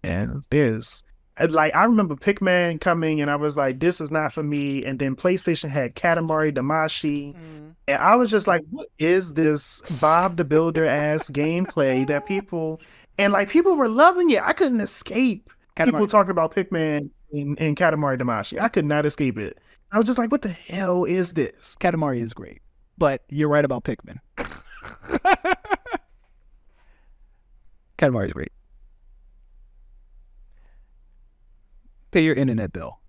and there's like I remember Pikmin coming and I was like, this is not for me. And then PlayStation had Katamari Damacy. And I was just like, what is this Bob the Builder ass gameplay that people were loving it. I couldn't escape people talking about Pikmin and Katamari Damacy. I could not escape it. I was just like, what the hell is this? Katamari is great, but you're right about Pikmin. Katamari is great. Pay your internet bill.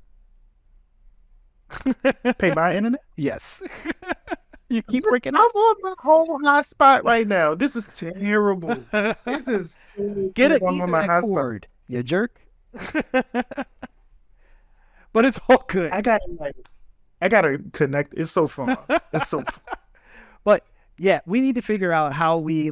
Pay my internet? Yes. You keep breaking I'm up. on my whole hotspot right now. This is terrible. This is Get an I'm on my Ethernet hotspot. cord, you jerk. But it's all good. I gotta connect. It's so fun. It's so fun. But yeah, we need to figure out how we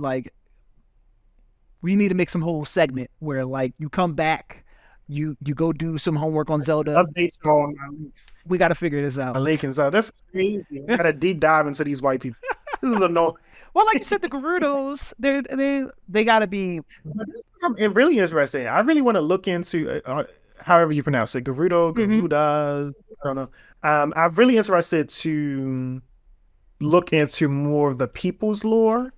need to make some whole segment where like you come back, you go do some homework on Zelda. Update you on my links. We got to figure this out. My Lincoln's out. That's crazy. I gotta deep dive into these white people. This is annoying. Well, like you said, the Gerudos, they got to be. It really interesting. I really want to look into however you pronounce it, Gerudas. I don't know. I'm really interested to look into more of the people's lore.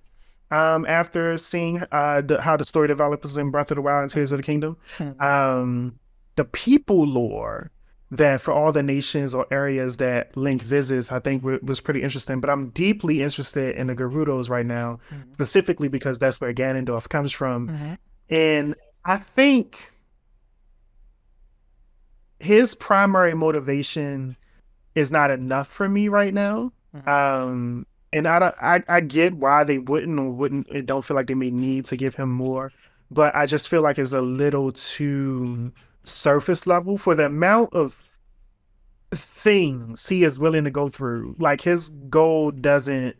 After seeing how the story develops in Breath of the Wild and Tears of the Kingdom, the people lore that for all the nations or areas that Link visits, I think was pretty interesting. But I'm deeply interested in the Gerudos right now, specifically because that's where Ganondorf comes from. And I think his primary motivation is not enough for me right now. And I get why they wouldn't don't feel like they may need to give him more, but I just feel like it's a little too surface level for the amount of things he is willing to go through. Like his goal doesn't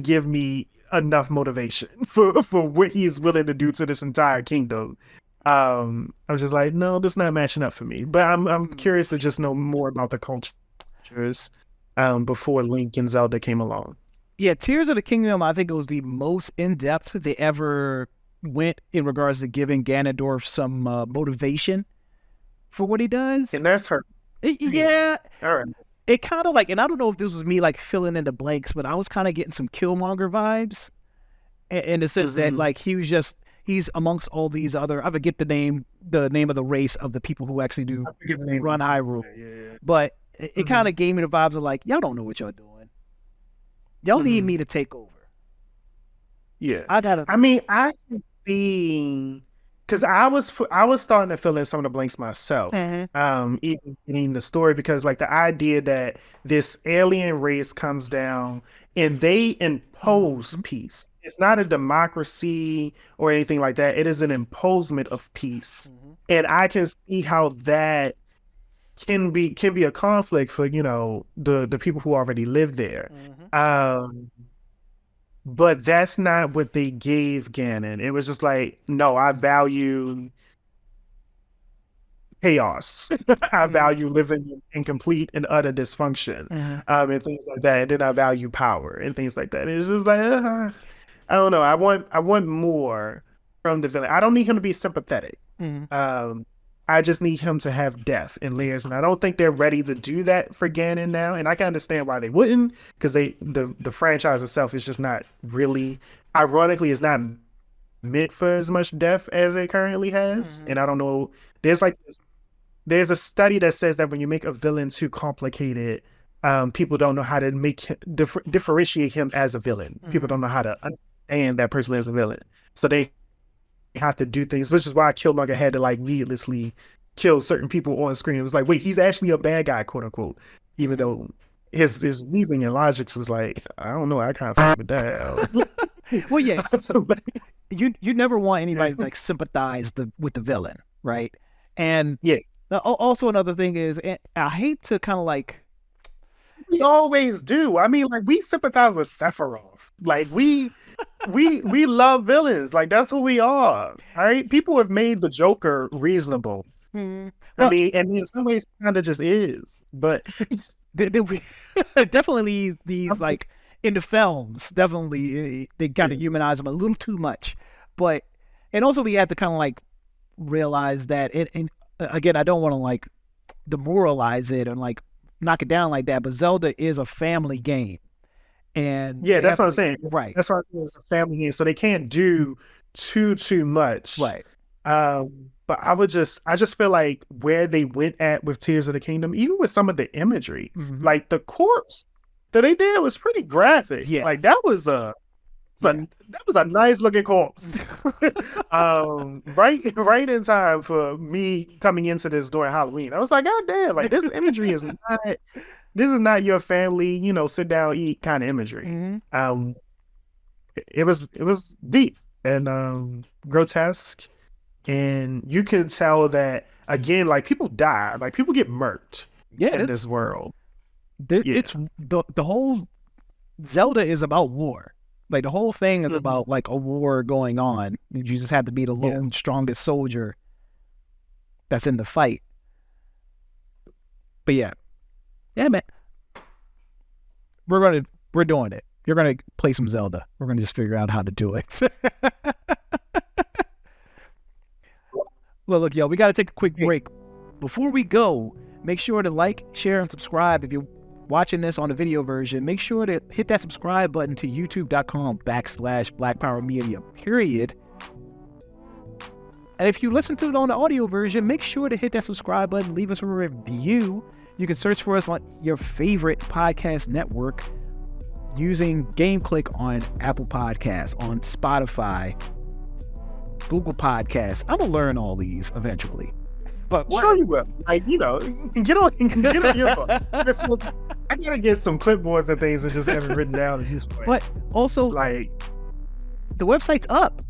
give me enough motivation for what he is willing to do to this entire kingdom. I was just like, no, this is not matching up for me. But I'm curious to just know more about the cultures. Before Link and Zelda came along. Yeah, Tears of the Kingdom, I think it was the most in-depth they ever went in regards to giving Ganondorf some motivation for what he does. And that's her. Yeah. All right. It kind of like, and I don't know if this was me like filling in the blanks, but I was kind of getting some Killmonger vibes in the sense that like he's amongst all these other, I forget the name of the race of the people who actually do run Hyrule. Yeah. But it kind of gave me the vibes of like, y'all don't know what y'all doing. Y'all need me to take over. Yeah. I can see, because I was starting to fill in some of the blanks myself. Even in the story, because like the idea that this alien race comes down and they impose peace. It's not a democracy or anything like that. It is an imposement of peace. And I can see how that can be a conflict for the people who already live there. But that's not what they gave Ganon. It was just like, no, I value chaos. I value living in complete and utter dysfunction, and things like that. And then I value power and things like that. It's just like I don't know. I want more from the villain. I don't need him to be sympathetic. I just need him to have depth and layers, and I don't think they're ready to do that for Ganon now. And I can understand why they wouldn't, because the franchise itself is just not really, ironically, it's not meant for as much depth as it currently has. And I don't know. There's a study that says that when you make a villain too complicated, people don't know how to differentiate him as a villain. People don't know how to understand that person as a villain, so they have to do things, which is why Killmonger had to like needlessly kill certain people on screen. It was like, wait, he's actually a bad guy, quote unquote, even though his reasoning and logic was like, I don't know, I kind of fuck with that. Well, yeah, you never want anybody to like sympathize with the villain, right? And Now, also another thing is, and I hate to kind of like. We always do. I mean, like we sympathize with Sephiroth. Like we love villains. Like that's who we are. All right. People have made the Joker reasonable. Well, I mean, and in some ways, kind of just is. But definitely these like in the films, definitely they kind of humanize them a little too much. But and also we have to kind of like realize that. And again, I don't want to like demoralize it and like knock it down like that, but Zelda is a family game, and yeah, that's what I'm saying. Right, that's why it's a family game, so they can't do too much. Right. But I just feel like where they went at with Tears of the Kingdom, even with some of the imagery, like the corpse that they did was pretty graphic. Yeah, like that was a nice looking corpse. Right in time for me coming into this during Halloween. I was like, God damn, like this imagery is not your family, sit down, eat kind of imagery. It was deep and grotesque, and you can tell that again, like people die, like people get murked in this world. It's the whole Zelda is about war. Like the whole thing is about like a war going on. You just have to be the lone strongest soldier that's in the fight. But yeah, man, we're doing it. You're gonna play some Zelda. We're gonna just figure out how to do it. Well, look, y'all, we gotta take a quick break. Before we go, make sure to like, share, and subscribe. If you're watching this on the video version, make sure to hit that subscribe button to youtube.com/Black Power Media, period. And if you listen to it on the audio version, make sure to hit that subscribe button, leave us a review. You can search for us on your favorite podcast network using Clique on Apple Podcasts, on Spotify, Google Podcasts. I'm gonna learn all these eventually. But sure you will. Like, get on your phone. I gotta get some clipboards and things and just have it written down at this point. But also, like, the website's up.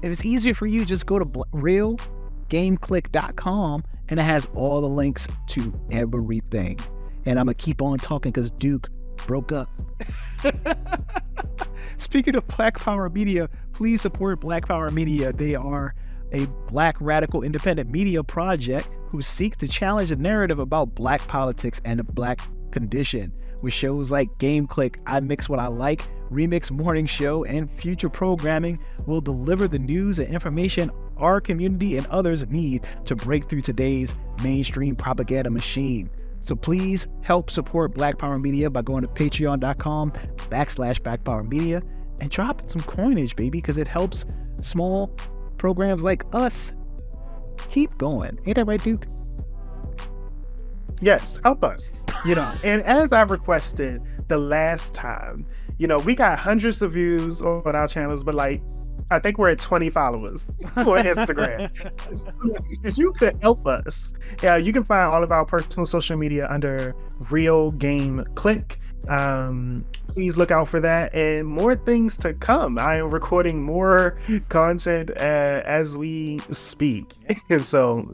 If it's easier for you, just go to realgameclick.com and it has all the links to everything. And I'm gonna keep on talking because Duke broke up. Speaking of Black Power Media, please support Black Power Media. They are a Black radical independent media project who seek to challenge the narrative about Black politics and the Black condition. With shows like Clique, I Mix What I Like, Remix Morning Show, and future programming will deliver the news and information our community and others need to break through today's mainstream propaganda machine. So please help support Black Power Media by going to patreon.com/Black Power Media and dropping some coinage, baby, because it helps small programs like us keep going. Ain't that right, Duke? Yes, help us. And as I requested the last time, we got hundreds of views on our channels, but like I think we're at 20 followers on Instagram. If you could help us, you can find all of our personal social media under Real Game Click. Please look out for that and more things to come. I am recording more content as we speak. And so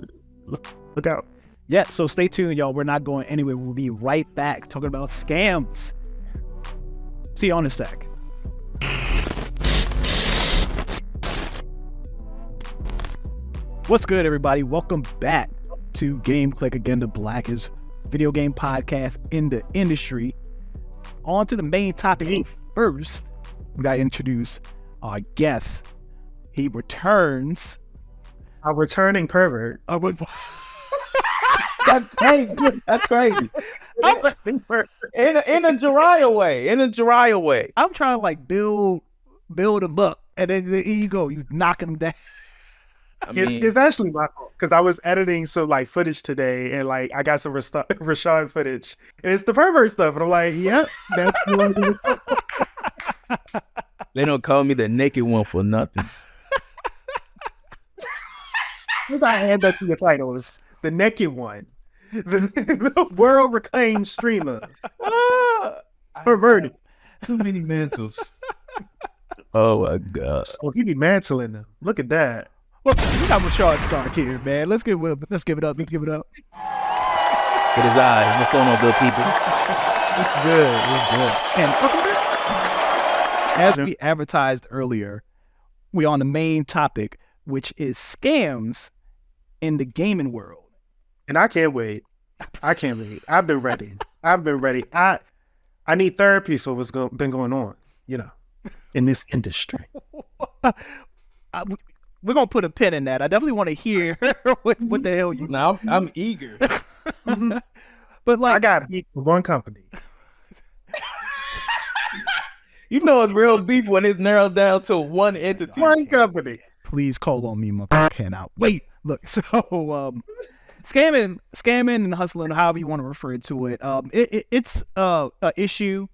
look out. Yeah, so stay tuned, y'all. We're not going anywhere. We'll be right back talking about scams. See you on a sec. What's good, everybody? Welcome back to Clique, again, the blackest video game podcast in the industry. On to the main topic first. We got to introduce our guest. He returns. A returning pervert. That's crazy. That's crazy. In a Jiraiya way. I'm trying to like build him up, and then here you go, you knocking him down. It's actually my fault because I was editing some like footage today, and like I got some Rashad footage, and it's the pervert stuff, and I'm like, yep, that's what They don't call me the naked one for nothing. You gotta add that to your titles. The naked one. The world reclaimed streamer. Perverted. Too many mantles. Oh my God. Oh, he be mantling them. Look at that. Well, we got Rashad Stark here, man. Let's give it up. Let's give it up. It is I. What's going on, good people? It's good. It's good. And as we advertised earlier, we're on the main topic, which is scams in the gaming world. And I can't wait. I've been ready. I need therapy for what's been going on, in this industry. We're gonna put a pin in that. I definitely want to hear what the hell you. Now I'm eager. But like, I got beef with one company. You know it's real beef when it's narrowed down to one entity. One company. Please call on me, my pen out. Wait, look. So, scamming and hustling, however you want to refer to it, it's a issue,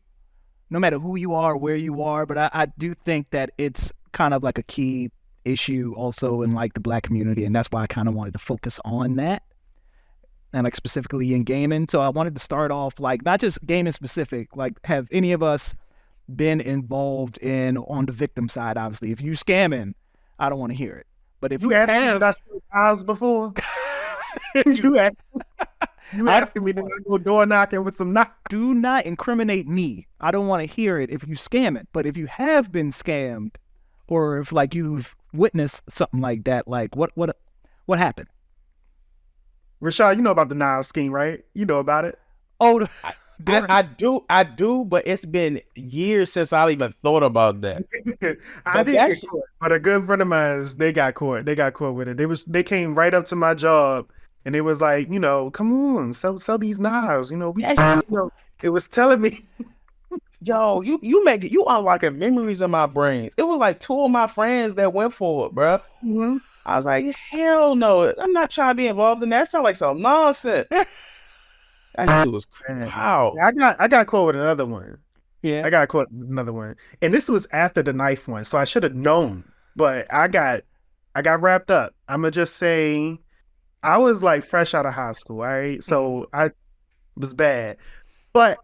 no matter who you are, where you are. But I do think that it's kind of like a key issue also in like the Black community, and that's why I kind of wanted to focus on that, and like specifically in gaming. So I wanted to start off like not just gaming specific. Like, have any of us been involved in on the victim side? Obviously, if you scamming, I don't want to hear it. But if you have, I house before. you asking me to go door knocking with some knock. Do not incriminate me. I don't want to hear it if you scam it. But if you have been scammed, or if like you've witnessed something like that, like what happened? Rashad, you know about the Nile scheme, right? You know about it. Oh, I do, but it's been years since I even thought about that. I didn't get caught, but a good friend of mine, they got caught. They got caught with it. They came right up to my job, and it was like, come on, sell these knives. It was telling me, yo, you unlocking memories in my brains. It was like two of my friends that went for it, bro. Mm-hmm. I was like, hell no, I'm not trying to be involved in that. That sounds like some nonsense. That was crazy. Wow. I got caught with another one. Yeah, I got caught with another one, and this was after the knife one, so I should have known. But I got wrapped up. I'm gonna just say, I was like fresh out of high school. All right, so I was bad, but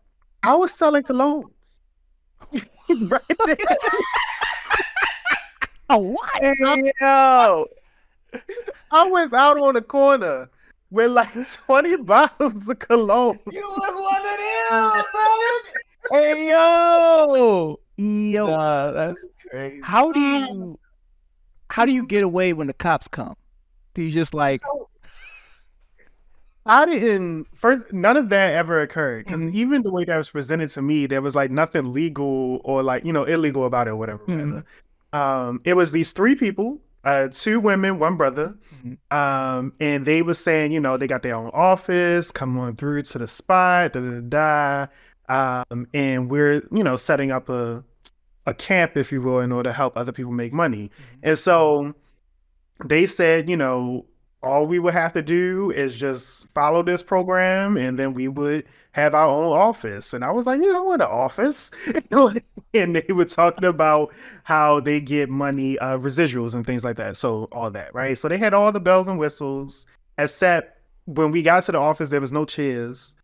I was selling colognes. Right there. Oh, what? Hey, yo. I was out on the corner with like 20 bottles of cologne. You was one of them, bro. Hey, yo. Nah, that's crazy. How do you get away when the cops come? Do you just like? I didn't. First, none of that ever occurred because even the way that was presented to me, there was like nothing legal or like illegal about it or whatever. It was these three people, 2 women, 1 brother, and they were saying, they got their own office, come on through to the spot, and we're setting up a camp, if you will, in order to help other people make money. And so they said, all we would have to do is just follow this program, and then we would have our own office. And I was like, I want an office. And they were talking about how they get money, residuals and things like that. So all that, right? So they had all the bells and whistles, except when we got to the office, there was no chairs.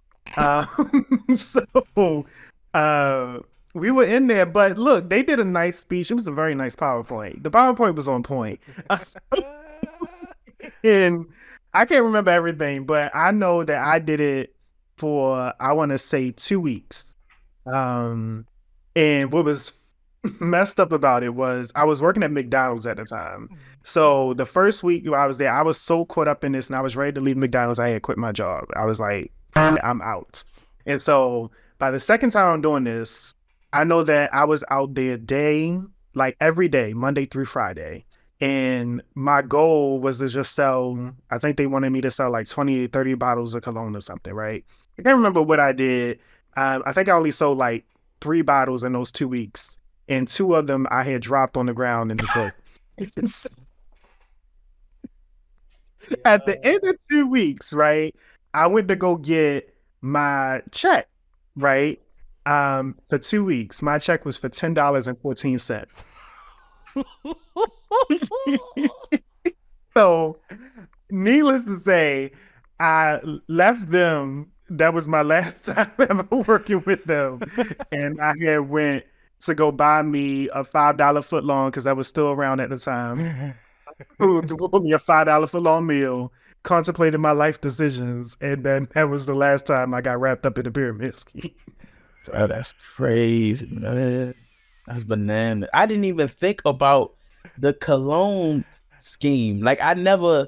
So we were in there, but look, they did a nice speech. It was a very nice PowerPoint. The PowerPoint was on point. And I can't remember everything, but I know that I did it for, I want to say 2 weeks. And what was messed up about it was I was working at McDonald's at the time. So the first week I was there, I was so caught up in this and I was ready to leave McDonald's. I had quit my job. I was like, I'm out. And so by the second time I'm doing this, I know that I was out there every day, Monday through Friday. And my goal was to just sell, I think they wanted me to sell like 20, 30 bottles of cologne or something, right? I can't remember what I did. I think I only sold like 3 bottles in those 2 weeks. And 2 of them I had dropped on the ground in the book. At the end of 2 weeks, right, I went to go get my check, right? For 2 weeks. My check was for $10.14. So, needless to say, I left them. That was my last time ever working with them. And I had went to go buy me a $5 footlong because I was still around at the time. who bought me a $5 for long meal, contemplated my life decisions, and then that was the last time I got wrapped up in a pyramid scheme. Bro, that's crazy, man. That's banana. I didn't even think about the cologne scheme. Like I never.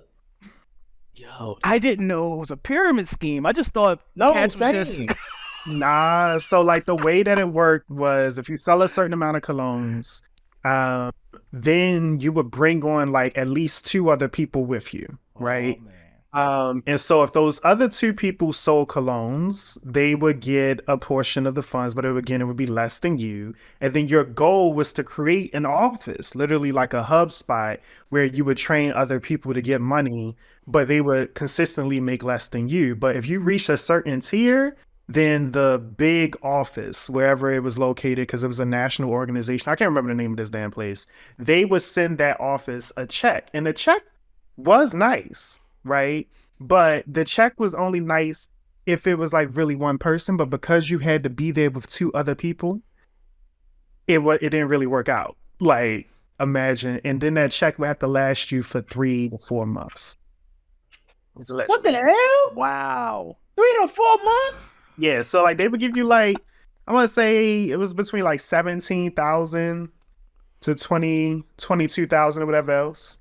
Yo, I didn't know it was a pyramid scheme. I just thought no, cats was same. just Nah, so like the way that it worked was if you sell a certain amount of colognes, then you would bring on like at least 2 other people with you, right? Oh, man. And so if those other 2 people sold colognes, they would get a portion of the funds, but it would be less than you. And then your goal was to create an office, literally like a hub spot where you would train other people to get money, but they would consistently make less than you. But if you reach a certain tier, then the big office, wherever it was located, because it was a national organization, I can't remember the name of this damn place, they would send that office a check. And the check was nice, right? But the check was only nice if it was like really one person, but because you had to be there with 2 other people, it didn't really work out. Like, imagine, and then that check would have to last you for 3 to 4 months. What the hell? Wow. 3 to 4 months? Yeah, so like they would give you like, I want to say it was between like 17,000 to 22,000 or whatever else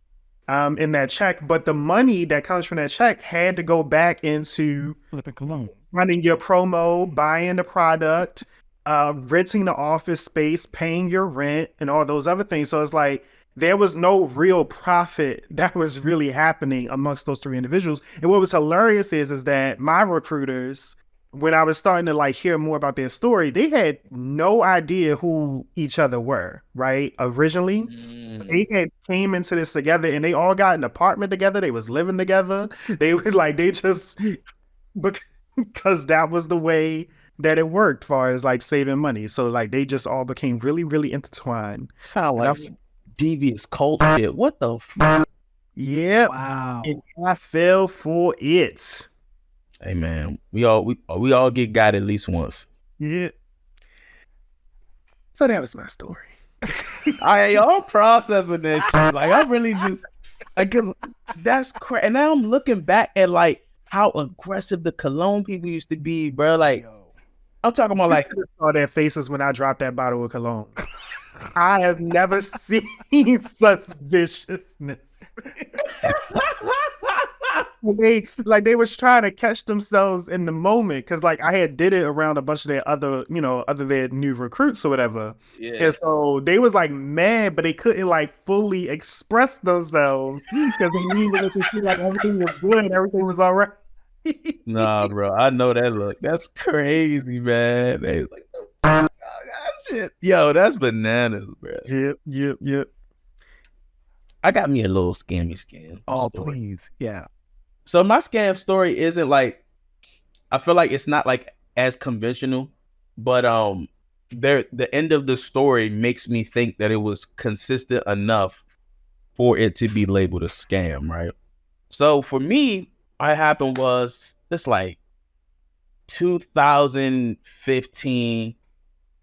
in that check. But the money that comes from that check had to go back into Flipping cologne. running your promo, buying the product, renting the office space, paying your rent, and all those other things. So it's like there was no real profit that was really happening amongst those 3 individuals. And what was hilarious is that my recruiters, when I was starting to like hear more about their story, they had no idea who each other were, right? Originally, they had came into this together and they all got an apartment together. They was living together. They were like, because that was the way that it worked as far as like saving money. So like they just all became really, really intertwined. Sound like devious cult shit. What the fuck? Yeah. Wow. And I fell for it. Hey man, we all get got at least once. Yeah. So that was my story. Y'all processing this shit. Like I really just like, cause that's crazy. And now I'm looking back at like how aggressive the cologne people used to be, bro. Like I'm talking about like saw their faces when I dropped that bottle of cologne. I have never seen such viciousness. They was trying to catch themselves in the moment because like I had did it around a bunch of their other their new recruits or whatever. Yeah. And so they was like mad, but they couldn't like fully express themselves because they needed to feel like everything was good, everything was all right. Nah, bro, I know that look. That's crazy, man. They was like, that shit. Yo, that's bananas, bro. Yep. I got me a little scammy scam. Oh, story. please. Yeah. So my scam story isn't like, I feel like it's not like as conventional, but the end of the story makes me think that it was consistent enough for it to be labeled a scam, right? So for me, what happened was it's like 2015.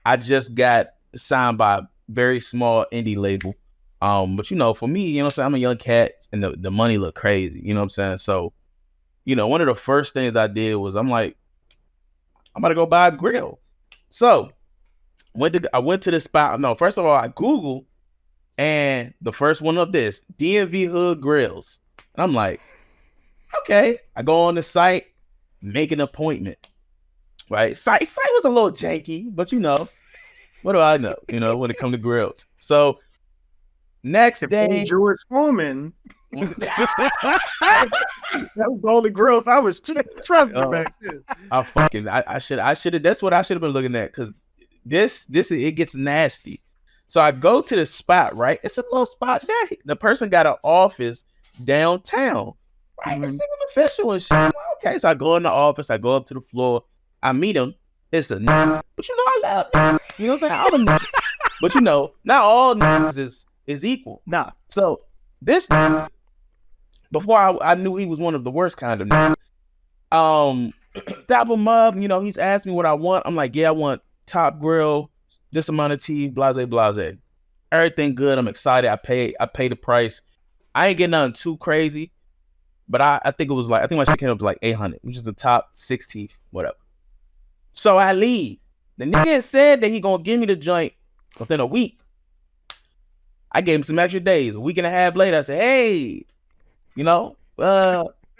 I just got signed by a very small indie label. But for me, what I'm saying, I'm a young cat and the money looked crazy, you know what I'm saying? So, one of the first things I did was I'm like, I'm about to go buy a grill. So I went to the spot. No, first of all, I Googled and the first one of this, DMV Hood Grills. And I'm like, okay. I go on the site, make an appointment. Right? Site was a little janky, but what do I know? When it comes to grills. So next day, George Foreman. That was the only grills I was trusting back then. I should have. That's what I should have been looking at because this it gets nasty. So I go to the spot. Right, it's a little spot. The person got an office downtown. Right, it's official and shit. Like, okay, so I go in the office. I go up to the floor. I meet him. It's a but I love niggas. You know what I'm saying? All the niggas. But not all niggas is equal. Nah. So this before I knew he was one of the worst kind of niggas. Dap him up, he's asked me what I want. I'm like, yeah, I want top grill, this amount of tea, blase. Everything good. I'm excited. I pay the price. I ain't getting nothing too crazy, but I think it was like, I think my shit came up to like 800, which is the top 16th, whatever. So I leave. The nigga said that he gonna give me the joint within a week. I gave him some extra days. A week and a half later, I said, hey, you know,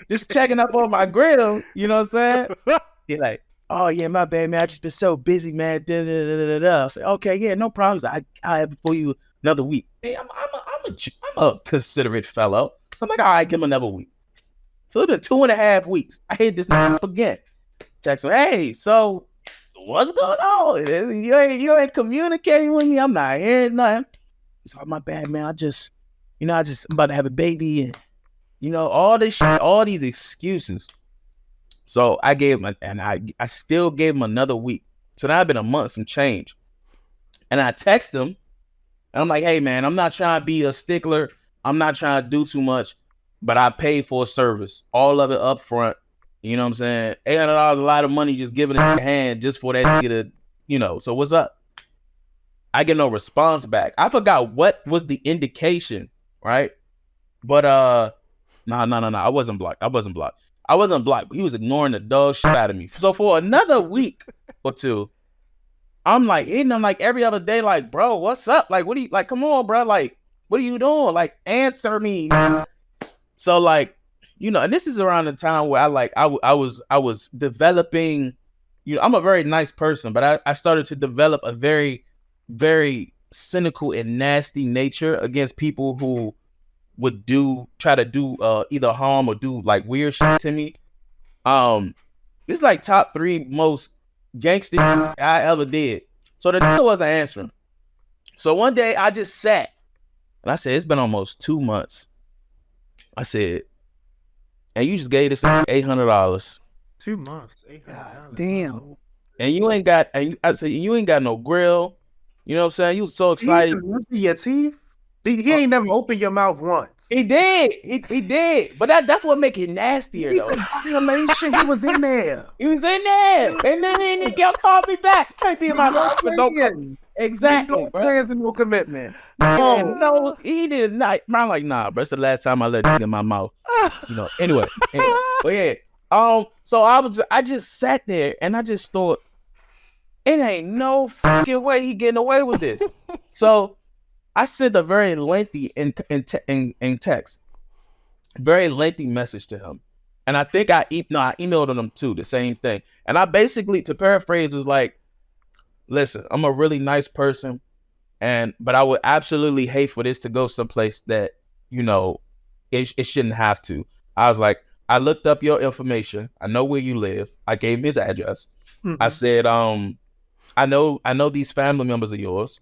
just checking up on my grill. You know what I'm saying? He like, oh yeah, my bad, man. I just been so busy, man. Da, da, da, da, da. I said, okay, yeah, no problems. I'll have it for you another week. Hey, I'm a considerate fellow. So I'm like, all right, give him another week. So it's been 2.5 weeks. I hit this nigga up again. Text him, hey, so what's going on? You ain't communicating with me. I'm not hearing nothing. He's like, oh, my bad, man. I'm about to have a baby and, all this shit, all these excuses. So I gave him, and I still gave him another week. So now I've been a month, some change. And I text him, and I'm like, hey, man, I'm not trying to be a stickler. I'm not trying to do too much, but I paid for a service, all of it up front. You know what I'm saying? $800 a lot of money just giving it in your hand just for that nigga to, so what's up? I get no response back. I forgot what was the indication, right? But no, I wasn't blocked. I wasn't blocked. But he was ignoring the dog shit out of me. So for another week or two, I'm like hitting him like every other day, like, bro, what's up? Like, what do you like? Come on, bro. Like, what are you doing? Like, answer me. So like, and this is around the time where I was developing. I'm a very nice person, but I started to develop a very, very cynical and nasty nature against people who would try to do either harm or do like weird shit to me. This is like top 3 most gangster I ever did. So the nigga wasn't answering. So one day I just sat and I said, it's been almost 2 months. I said, and you just gave this $800. 2 months, $800. Damn. And you ain't got, I said, you ain't got no grill. You know what I'm saying? You was so excited. Your teeth? He ain't never opened your mouth once. He did. He did. But that's what make it nastier, though. He was in there. He was in there. And then the girl called me back. Can't be in my mouth for no commitment. Exactly. No plans and no commitment. No, he did not. I'm like, nah, bro. It's the last time I let it in my mouth. Anyway. But yeah. So I just sat there and I just thought, it ain't no fucking way he getting away with this. So I sent a very lengthy in text, very lengthy message to him. And I think I emailed him too, the same thing. And I basically, to paraphrase, was like, listen, I'm a really nice person, but I would absolutely hate for this to go someplace that, it shouldn't have to. I was like, I looked up your information. I know where you live. I gave him his address. Mm-hmm. I said, I know these family members of yours.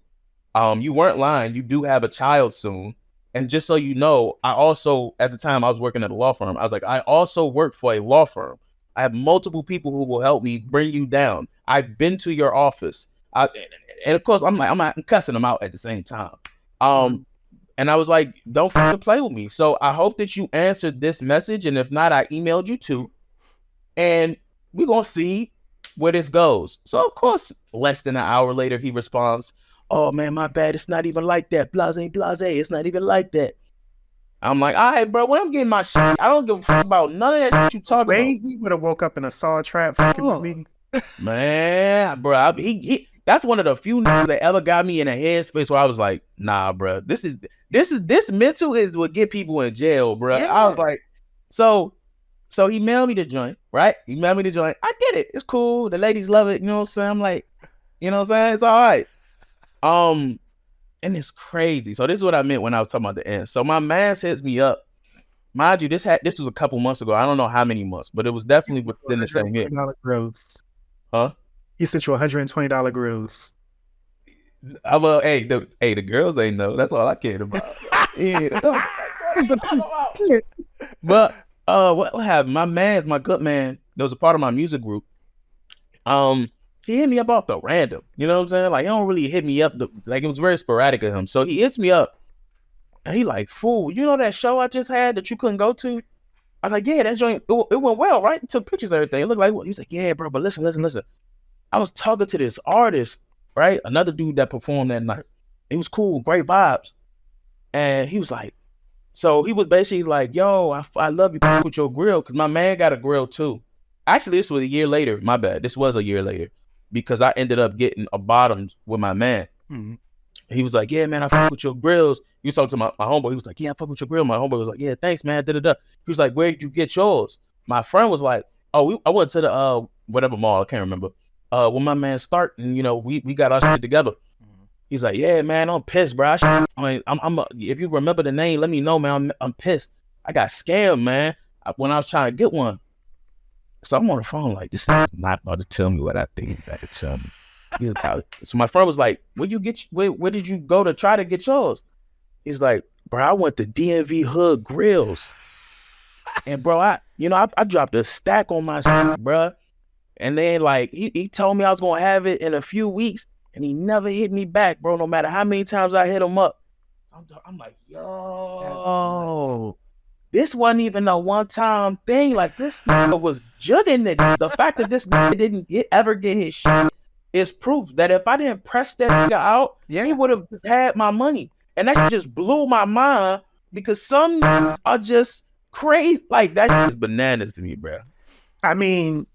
You weren't lying. You do have a child soon. And just so you know, I also, at the time I was working at a law firm, I was like, I also work for a law firm. I have multiple people who will help me bring you down. I've been to your office. And of course, I'm cussing them out at the same time. And I was like, don't fucking play with me. So I hope that you answered this message. And if not, I emailed you too. And we're going to see where this goes. So of course, less than an hour later, he responds, oh man, my bad. It's not even like that. Blase. It's not even like that. I'm like, all right, bro, when I'm getting my shit, I don't give a fuck about none of that shit you talking about. He would have woke up in a saw trap fucking with me. Man, bro, he that's one of the few niggas that ever got me in a headspace where I was like, nah, bro, this mental is what get people in jail, bro. Yeah. I was like, so he mailed me the joint, right? He mailed me the joint. I get it. It's cool. The ladies love it. You know what I'm saying? I'm like, you know what I'm saying? It's all right. And it's crazy. So this is what I meant when I was talking about the end. So my man hits me up. Mind you, this was a couple months ago. I don't know how many months, but it was definitely within the same year. Gross. Huh? He sent you $120 gross. The girls ain't know. That's all I cared about. But what happened? My good man, that was a part of my music group. He hit me up off the random. You know what I'm saying? Like, he don't really hit me up. Like, it was very sporadic of him. So he hits me up. And he like, fool, you know that show I just had that you couldn't go to? I was like, yeah, that joint, it went well, right? Took pictures and everything. It looked like, he's like, yeah, bro, but listen. I was talking to this artist, right? Another dude that performed that night. It was cool, great vibes. And he was like, So he was basically like, yo, I love you with your grill, because my man got a grill too. Actually, this was a year later. My bad. This was a year later, because I ended up getting a bottoms with my man. Mhm. He was like, yeah, man, I fuck with your grills. He was talking to my homeboy. He was like, yeah, I fuck with your grill. My homeboy was like, yeah, thanks, man. Da-da-da. He was like, where did you get yours? My friend was like, oh, I went to the whatever mall. I can't remember. With my man Stark, and we got our shit together. He's like, yeah, man, I'm pissed, bro. If you remember the name, let me know, man. I'm pissed. I got scammed, man, when I was trying to get one. So I'm on the phone like, this is not about to tell me what I think he's about to tell me. So my friend was like, where did you go to try to get yours? He's like, bro, I went to DMV Hood Grills. And bro, I dropped a stack on my shit, bro. And then like he told me I was gonna have it in a few weeks, and he never hit me back, bro. No matter how many times I hit him up. I'm like, yo, this wasn't even a one-time thing. Like, this nigga was jugging nigga. The fact that this nigga didn't ever get his shit is proof that if I didn't press that nigga out, he would have had my money. And that just blew my mind, because some niggas are just crazy. Like, that is bananas to me, bro. I mean,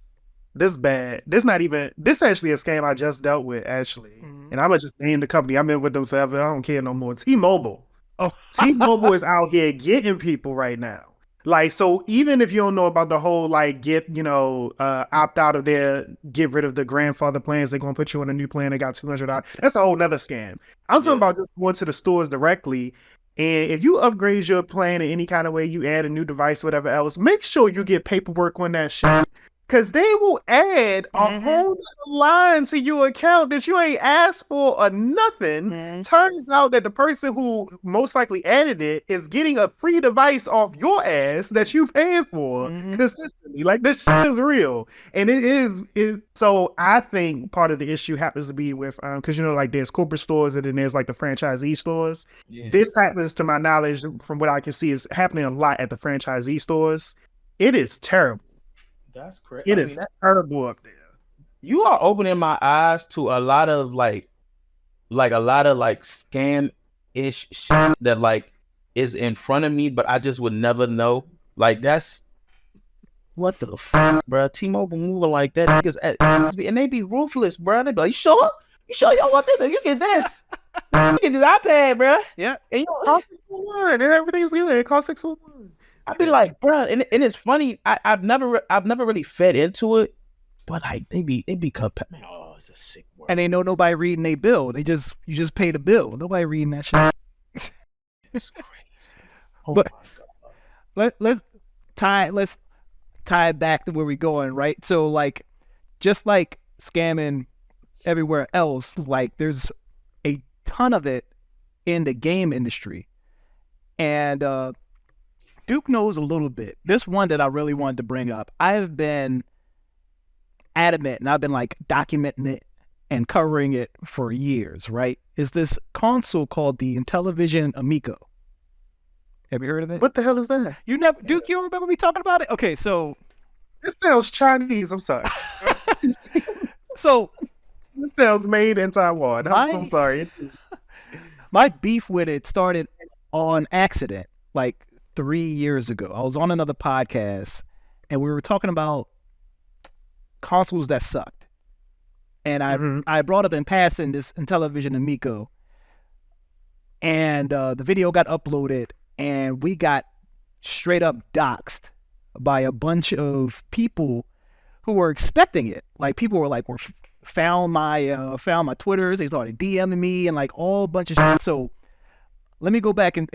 this bad. This actually a scam I just dealt with, actually. Mm-hmm. And I'm going to just name the company. I've been with them forever. I don't care no more. T-Mobile. Oh, T-Mobile is out here getting people right now. Like, so even if you don't know about the whole, like, opt out of their, get rid of the grandfather plans, they're going to put you on a new plan, they got $200. That's a whole nother scam. I'm talking about just going to the stores directly. And if you upgrade your plan in any kind of way, you add a new device, whatever else, make sure you get paperwork on that shit. Because they will add a whole line to your account that you ain't asked for or nothing. Turns out that the person who most likely added it is getting a free device off your ass that you paying for consistently. Like, this shit is real. And it is. So I think part of the issue happens to be with, because, like, there's corporate stores and then there's, like, the franchisee stores. Yeah. This happens, to my knowledge, from what I can see, is happening a lot at the franchisee stores. It is terrible. That's crazy. It is terrible up there. You are opening my eyes to a lot of like scam-ish shit that like is in front of me, but I just would never know. Like, that's what the fuck, bro. T-Mobile moving like that, niggas and they be ruthless, bro. They be like, you sure y'all want this? You get this. You get this iPad, bro. Yeah. And you cost $611 and everything's good. It costs $611. I'd be like, bro, and it's funny. I've never really fed into it, but like they be man, oh, it's a sick word. And they know nobody reading their bill. You just pay the bill. Nobody reading that shit. It's crazy. Oh, but let's tie it back to where we're going, right? So like, just like scamming everywhere else, like there's a ton of it in the game industry, and Duke knows a little bit. This one that I really wanted to bring up, I've been adamant, and I've been like documenting it and covering it for years, right? Is this console called the Intellivision Amico. Have you heard of it? What the hell is that? Duke, you remember me talking about it? Okay, so... This sounds Chinese, I'm sorry. So... This sounds made in Taiwan. I'm so sorry. My beef with it started on accident, like 3 years ago. I was on another podcast and we were talking about consoles that sucked. And I brought up in passing this Intellivision Amico, and the video got uploaded and we got straight up doxxed by a bunch of people who were expecting it. Like, people were like, found my Twitters, they started DMing me and like all bunch of shit. So let me go back and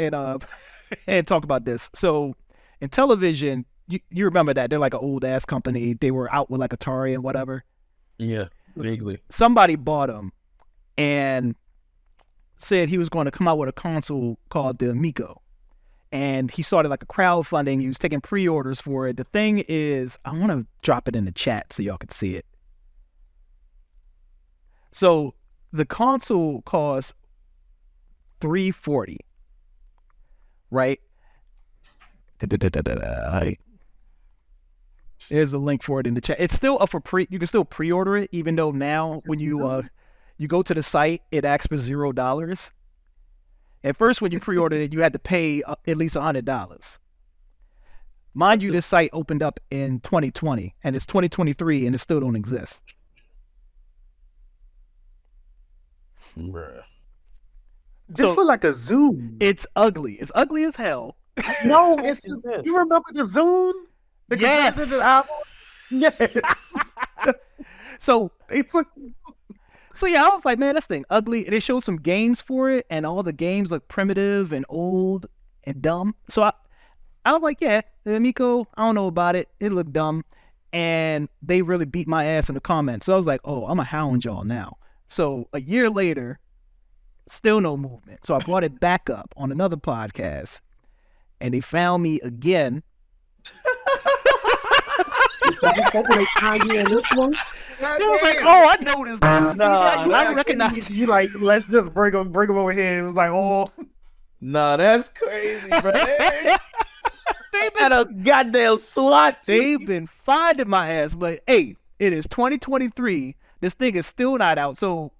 and talk about this. So Intellivision, you remember that they're like an old ass company. They were out with like Atari and whatever. Yeah, vaguely. Somebody bought them and said he was going to come out with a console called the Amico, and he started like a crowdfunding. He was taking pre-orders for it. The thing is, I want to drop it in the chat so y'all can see it. So the console costs $340, right? There's a link for it in the chat. It's still up for you can still pre-order it, even though now when you go to the site, it asks for $0. At first, when you pre-ordered it, you had to pay at least $100. Mind you, this site opened up in 2020, and it's 2023, and it still don't exist. Bruh. This look like a Zoom. It's ugly. It's ugly as hell. No, it's you remember the Zoom? Yes. Yes. So It's like, So yeah, I was like, man, this thing ugly. They showed some games for it, and all the games look primitive and old and dumb. So I was like, yeah, the Amico, I don't know about it. It looked dumb. And they really beat my ass in the comments. So I was like, oh, I'm a hound y'all now. So a year later, still no movement. So I brought it back up on another podcast, and they found me again. I was like, oh, I know this. I recognize you. Like, let's just bring him over here. It was like, oh, Nah, that's crazy, bro. They had a goddamn SWAT team. They've been finding my ass, but hey, it is 2023. This thing is still not out. So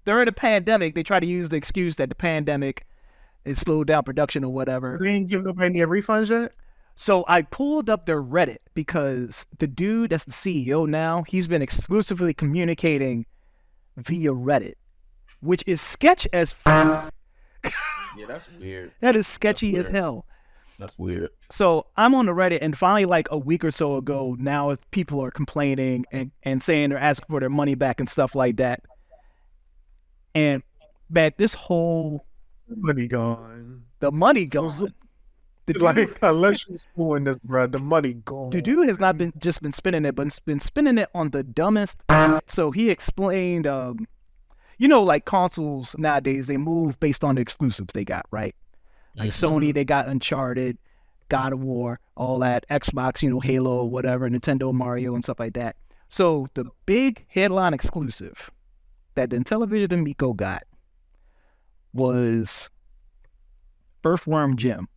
during the pandemic, they try to use the excuse that the pandemic it slowed down production or whatever. They didn't give nobody any refunds yet? So I pulled up their Reddit because the dude that's the CEO now, he's been exclusively communicating via Reddit, which is sketch as Yeah, that's weird. That is sketchy That's as weird. hell. That's weird. So I'm on the Reddit, and finally, like a week or so ago, now people are complaining and saying they're asking for their money back and stuff like that. And man, this whole Money gone. the money goes. The dude, Like, unless you're suing this, bro, the money gone. the dude has not been just been spending it, but been spending it on the dumbest. So he explained, you know, like consoles nowadays, they move based on the exclusives they got, right? Like Sony, they got Uncharted, God of War, all that. Xbox, you know, Halo, whatever, Nintendo, Mario, and stuff like that. So the big headline exclusive that the Intellivision Amico got was Earthworm Jim.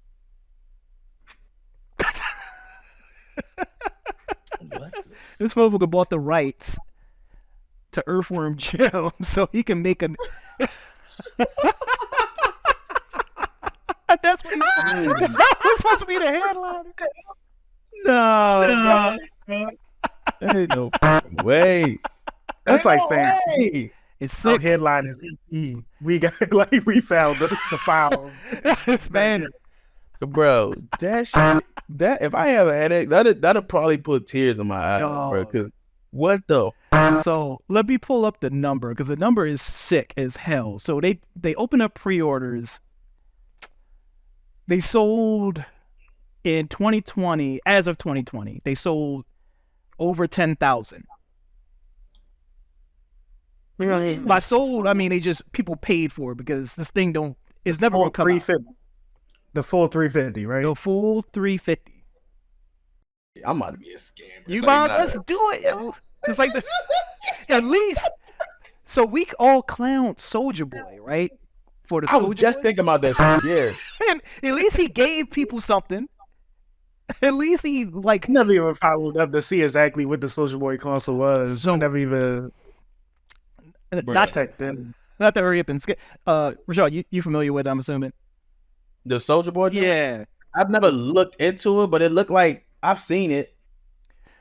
What? This motherfucker bought the rights to Earthworm Jim so he can make a. That's what that's supposed to be the headline. No. Ain't no fucking way. That's like No saying way. It's our sick. headline is E. We got like we found the files. It's man. Bro, that shit, that if I have a headache, that'll probably put tears in my eyes, bro. Dog. Cause what the? So let me pull up the number because the number is sick as hell. So they open up pre-orders. They sold in 2020, as of 2020, they sold over 10,000. By sold, I mean they just people paid for it because this thing it's never gonna come out. 350. The full 350, right? The full 350. I'm about to be a scammer. You So mind? not- Let's do it, yo. It's like this. At least, so we all clown Soulja Boy, right? For the I was Soulja just Boy. thinking about that shit. Yeah. And at least he gave people something. At least he like. Never even followed up to see exactly what the Soulja Boy Console was. So- Never even Not checked in. not to hurry up and skip. Rashad, you familiar with it, I'm assuming? The Soulja Boy joint? Yeah. I've never looked into it, but it looked like I've seen it.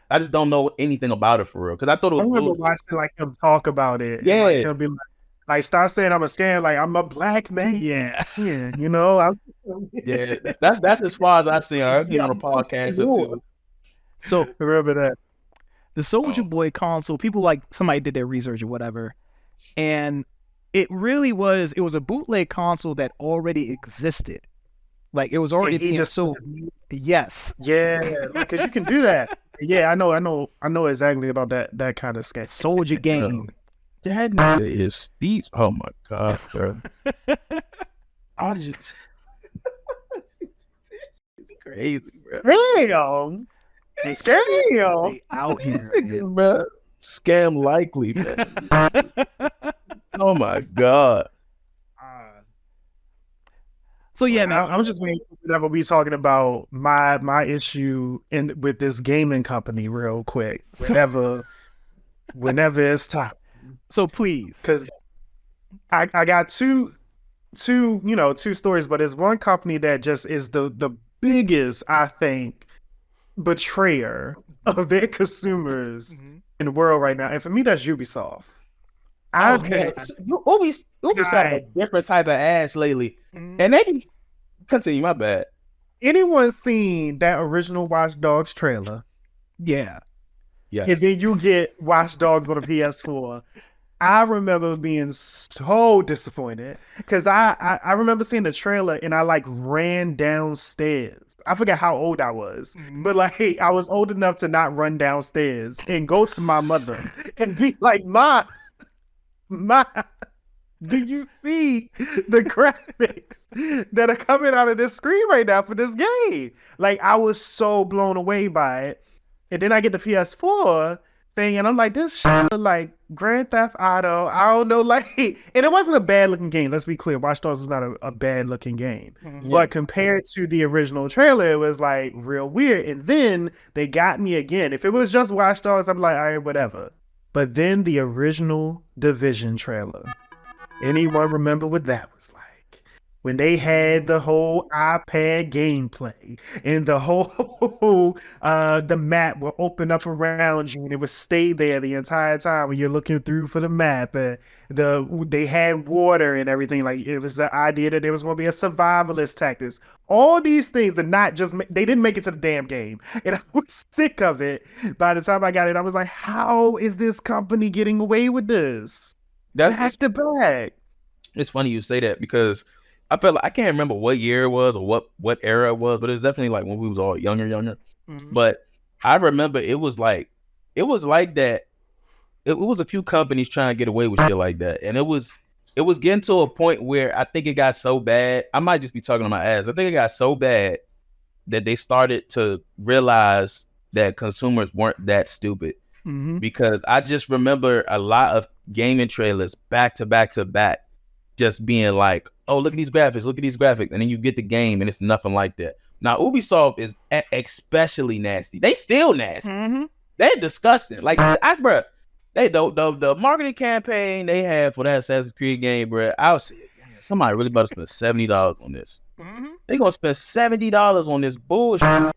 I just don't know anything about it for real. Because I thought it I was remember cool. watching like him talk about it. Yeah. Like, he'll be like, stop saying I'm a scam. Like, I'm a black man. Yeah. Yeah, you know. Yeah, that's as far as I've seen her. I've been on a podcast or two. So Remember that. the Soulja Boy console, people like somebody did their research or whatever, and it was a bootleg console that already existed. Like it was already And he being just sold. Yes. Yeah, because you can do that. Yeah, I know exactly about that kind of scam. Soulja game. That nigga is Steve. Oh my god, bro. I just it's crazy, bro. Damn. Scam. They out here. man. Bro. Scam likely, man. Oh my god. So yeah, man. I'm just waiting whenever we talking about my issue with this gaming company real quick. Whenever it's time. So please. Because I got two two stories, but there's one company that just is the biggest, I think, betrayer of their consumers in the world right now. And for me, that's Ubisoft. Okay. Ubisoft a different type of ass lately. And they continue, my bad. Anyone seen that original Watch Dogs trailer? Yeah. Yes. And then you get Watch Dogs on the PS4. I remember being so disappointed because I remember seeing the trailer and I like ran downstairs. I forget how old I was, but like I was old enough to not run downstairs and go to my mother and be like, Ma, do you see the graphics that are coming out of this screen right now for this game? Like I was so blown away by it. And then I get the PS4 thing and I'm like, this shit like Grand Theft Auto. I don't know, like, and it wasn't a bad looking game. Let's be clear. Watch Dogs was not a bad looking game. But compared to the original trailer, it was like real weird. And then they got me again. If it was just Watch Dogs, I'm like, all right, whatever. But then the original Division trailer. Anyone remember what that was like? When they had the whole iPad gameplay and the whole the map will open up around you and it would stay there the entire time when you're looking through for the map. And they had water and everything. Like it was the idea that there was going to be a survivalist tactics. All these things that they didn't make it to the damn game. And I was sick of it. By the time I got it, I was like, how is this company getting away with this? Back to back. It's funny you say that because I felt like I can't remember what year it was or what era it was, but it was definitely like when we was all younger. But I remember it was like that. It was a few companies trying to get away with shit like that, and it was getting to a point where I think it got so bad. I might just be talking on my ass. I think it got so bad that they started to realize that consumers weren't that stupid. Because I just remember a lot of gaming trailers back to back to back just being like, oh, look at these graphics, and then you get the game and it's nothing like that. Now Ubisoft is especially nasty. They still nasty. They're disgusting. Like bro, they the marketing campaign they had for that Assassin's Creed game, bro. I was saying, somebody really about to spend $70 on this. They gonna spend $70 on this bullshit.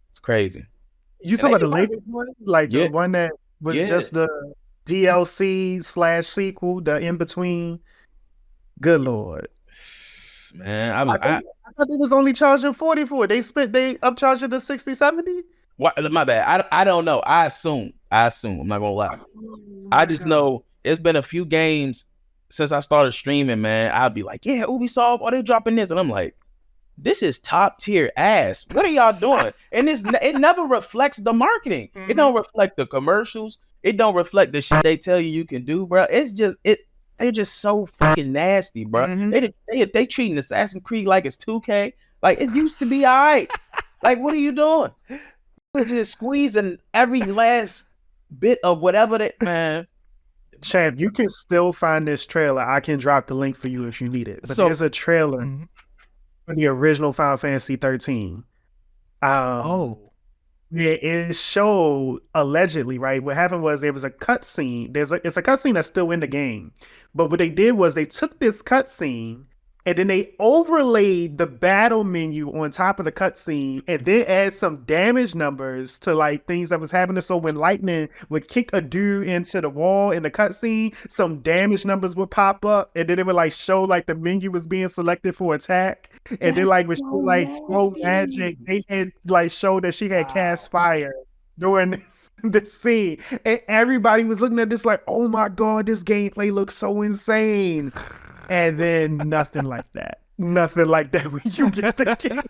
It's crazy. You talking about the latest one, like the one that was just the DLC / sequel, the in between. Good Lord, man! I thought they was only charging 40 for it. They upcharging to 60, 70. What? My bad. I don't know. I assume. I'm not gonna lie. I just know it's been a few games since I started streaming, man. I'd be like, yeah, Ubisoft, are they dropping this? And I'm like, this is top tier ass. What are y'all doing? And it never reflects the marketing. It don't reflect the commercials. It don't reflect the shit they tell you can do, bro. It's just They're just so fucking nasty, bro. They treating Assassin's Creed like it's 2K. Like it used to be all right. Like what are you doing? We're just squeezing every last bit of whatever that man. Champ, you can still find this trailer. I can drop the link for you if you need it. But there's a trailer for the original Final Fantasy 13. Yeah, it showed allegedly, right? What happened was there was a cutscene. It's a cutscene that's still in the game. But what they did was they took this cutscene and then they overlaid the battle menu on top of the cutscene and then add some damage numbers to like things that was happening. So when lightning would kick a dude into the wall in the cutscene, some damage numbers would pop up and then it would like show like the menu was being selected for attack. And then like with like magic, they had like showed that she had cast fire during this scene. And everybody was looking at this like, oh my God, this gameplay looks so insane. And then nothing like that. Nothing like that when you get the game.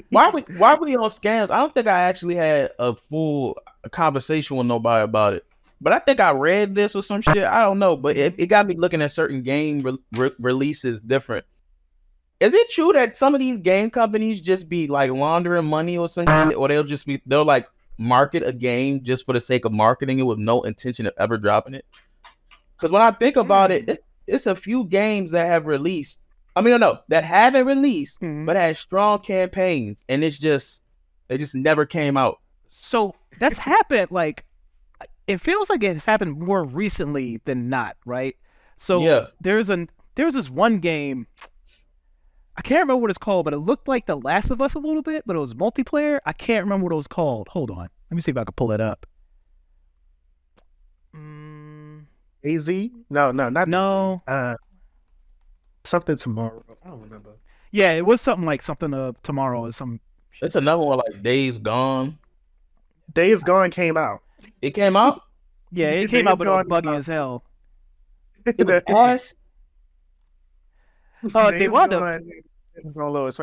Why were we on scams? I don't think I actually had a full conversation with nobody about it. But I think I read this or some shit. I don't know. But it got me looking at certain game releases different. Is it true that some of these game companies just be like laundering money or something? Or they'll like market a game just for the sake of marketing it with no intention of ever dropping it? Because when I think about it, it's a few games that have released. I mean, no, that haven't released, but had strong campaigns, and they just never came out. So that's happened. Like, it feels like it's happened more recently than not, right? So there's There was this one game. I can't remember what it's called, but it looked like The Last of Us a little bit, but it was multiplayer. I can't remember what it was called. Hold on. Let me see if I can pull it up. AZ? No, not No. Something tomorrow. I don't remember. Yeah, it was something like something tomorrow or some. It's another one like Days Gone. Days Gone came out. It came out. Yeah, it came out, but it was buggy as hell. It was ass. They wound up.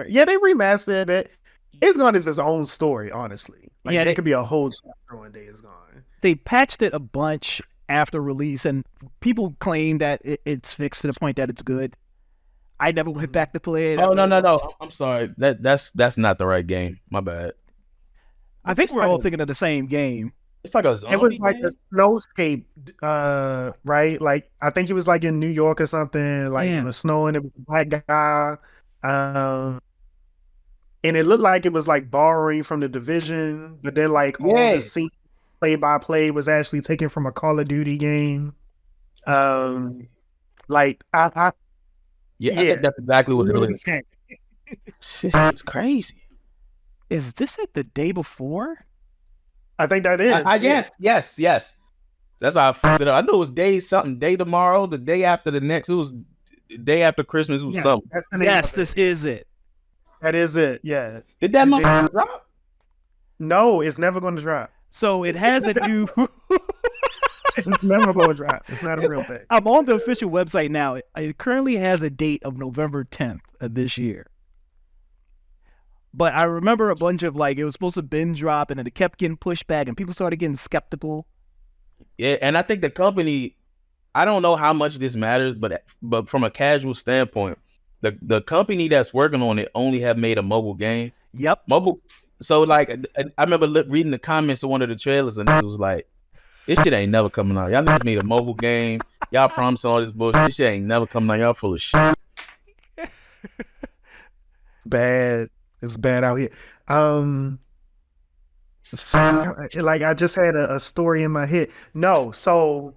Yeah, they remastered it. Days Gone is its own story, honestly. Like, Yeah, there could be a whole chapter on Days Gone. They patched it a bunch after release, and people claim that it's fixed to the point that it's good. I never went back to play it. Oh no! I'm sorry. That's not the right game. My bad. I think we're all thinking of the same game. It's like a zombie. It was like game? a snowscape, right? Like I think it was like in New York or something. Like in the snow, and it was a black guy. And it looked like it was like borrowing from the Division, but then like all the scene play by play was actually taken from a Call of Duty game. Like I think that's exactly what it really is. It's crazy. Is this it the day before? I think that is. Yes. That's how I fucked it up. I knew it was day tomorrow, the day after the next. It was the day after Christmas. It was something. Yes, this is it. That is it. Yeah. Did that motherfucker drop? No, it's never going to drop. So it has a new. It's never going to drop. It's not a real thing. I'm on the official website now. It currently has a date of November 10th of this year. But I remember a bunch of like it was supposed to binge drop, and then it kept getting pushed back, and people started getting skeptical. Yeah, and I think the company, I don't know how much this matters, but from a casual standpoint, the company that's working on it only have made a mobile game. Yep. Mobile. So like, I remember reading the comments of one of the trailers, and it was like, this shit ain't never coming out. Y'all just made a mobile game. Y'all promising all this bullshit. This shit ain't never coming out. Y'all full of shit. It's bad. It's bad out here. Like I just had a story in my head. No, so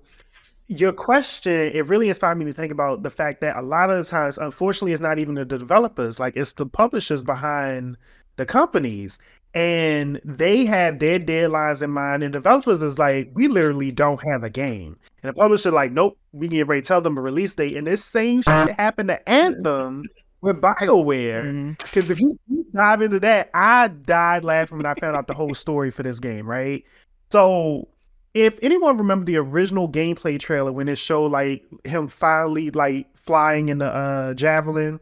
your question, it really inspired me to think about the fact that a lot of the times, unfortunately, it's not even the developers, like it's the publishers behind the companies. And they have their deadlines in mind, and developers is like, we literally don't have a game. And the publisher like, nope, we can ready to tell them a release date. And this same shit happened to Anthem with BioWare. Because if you dive into that, I died laughing when I found out the whole story for this game, right? So if anyone remember the original gameplay trailer when it showed like him finally like flying in the javelin,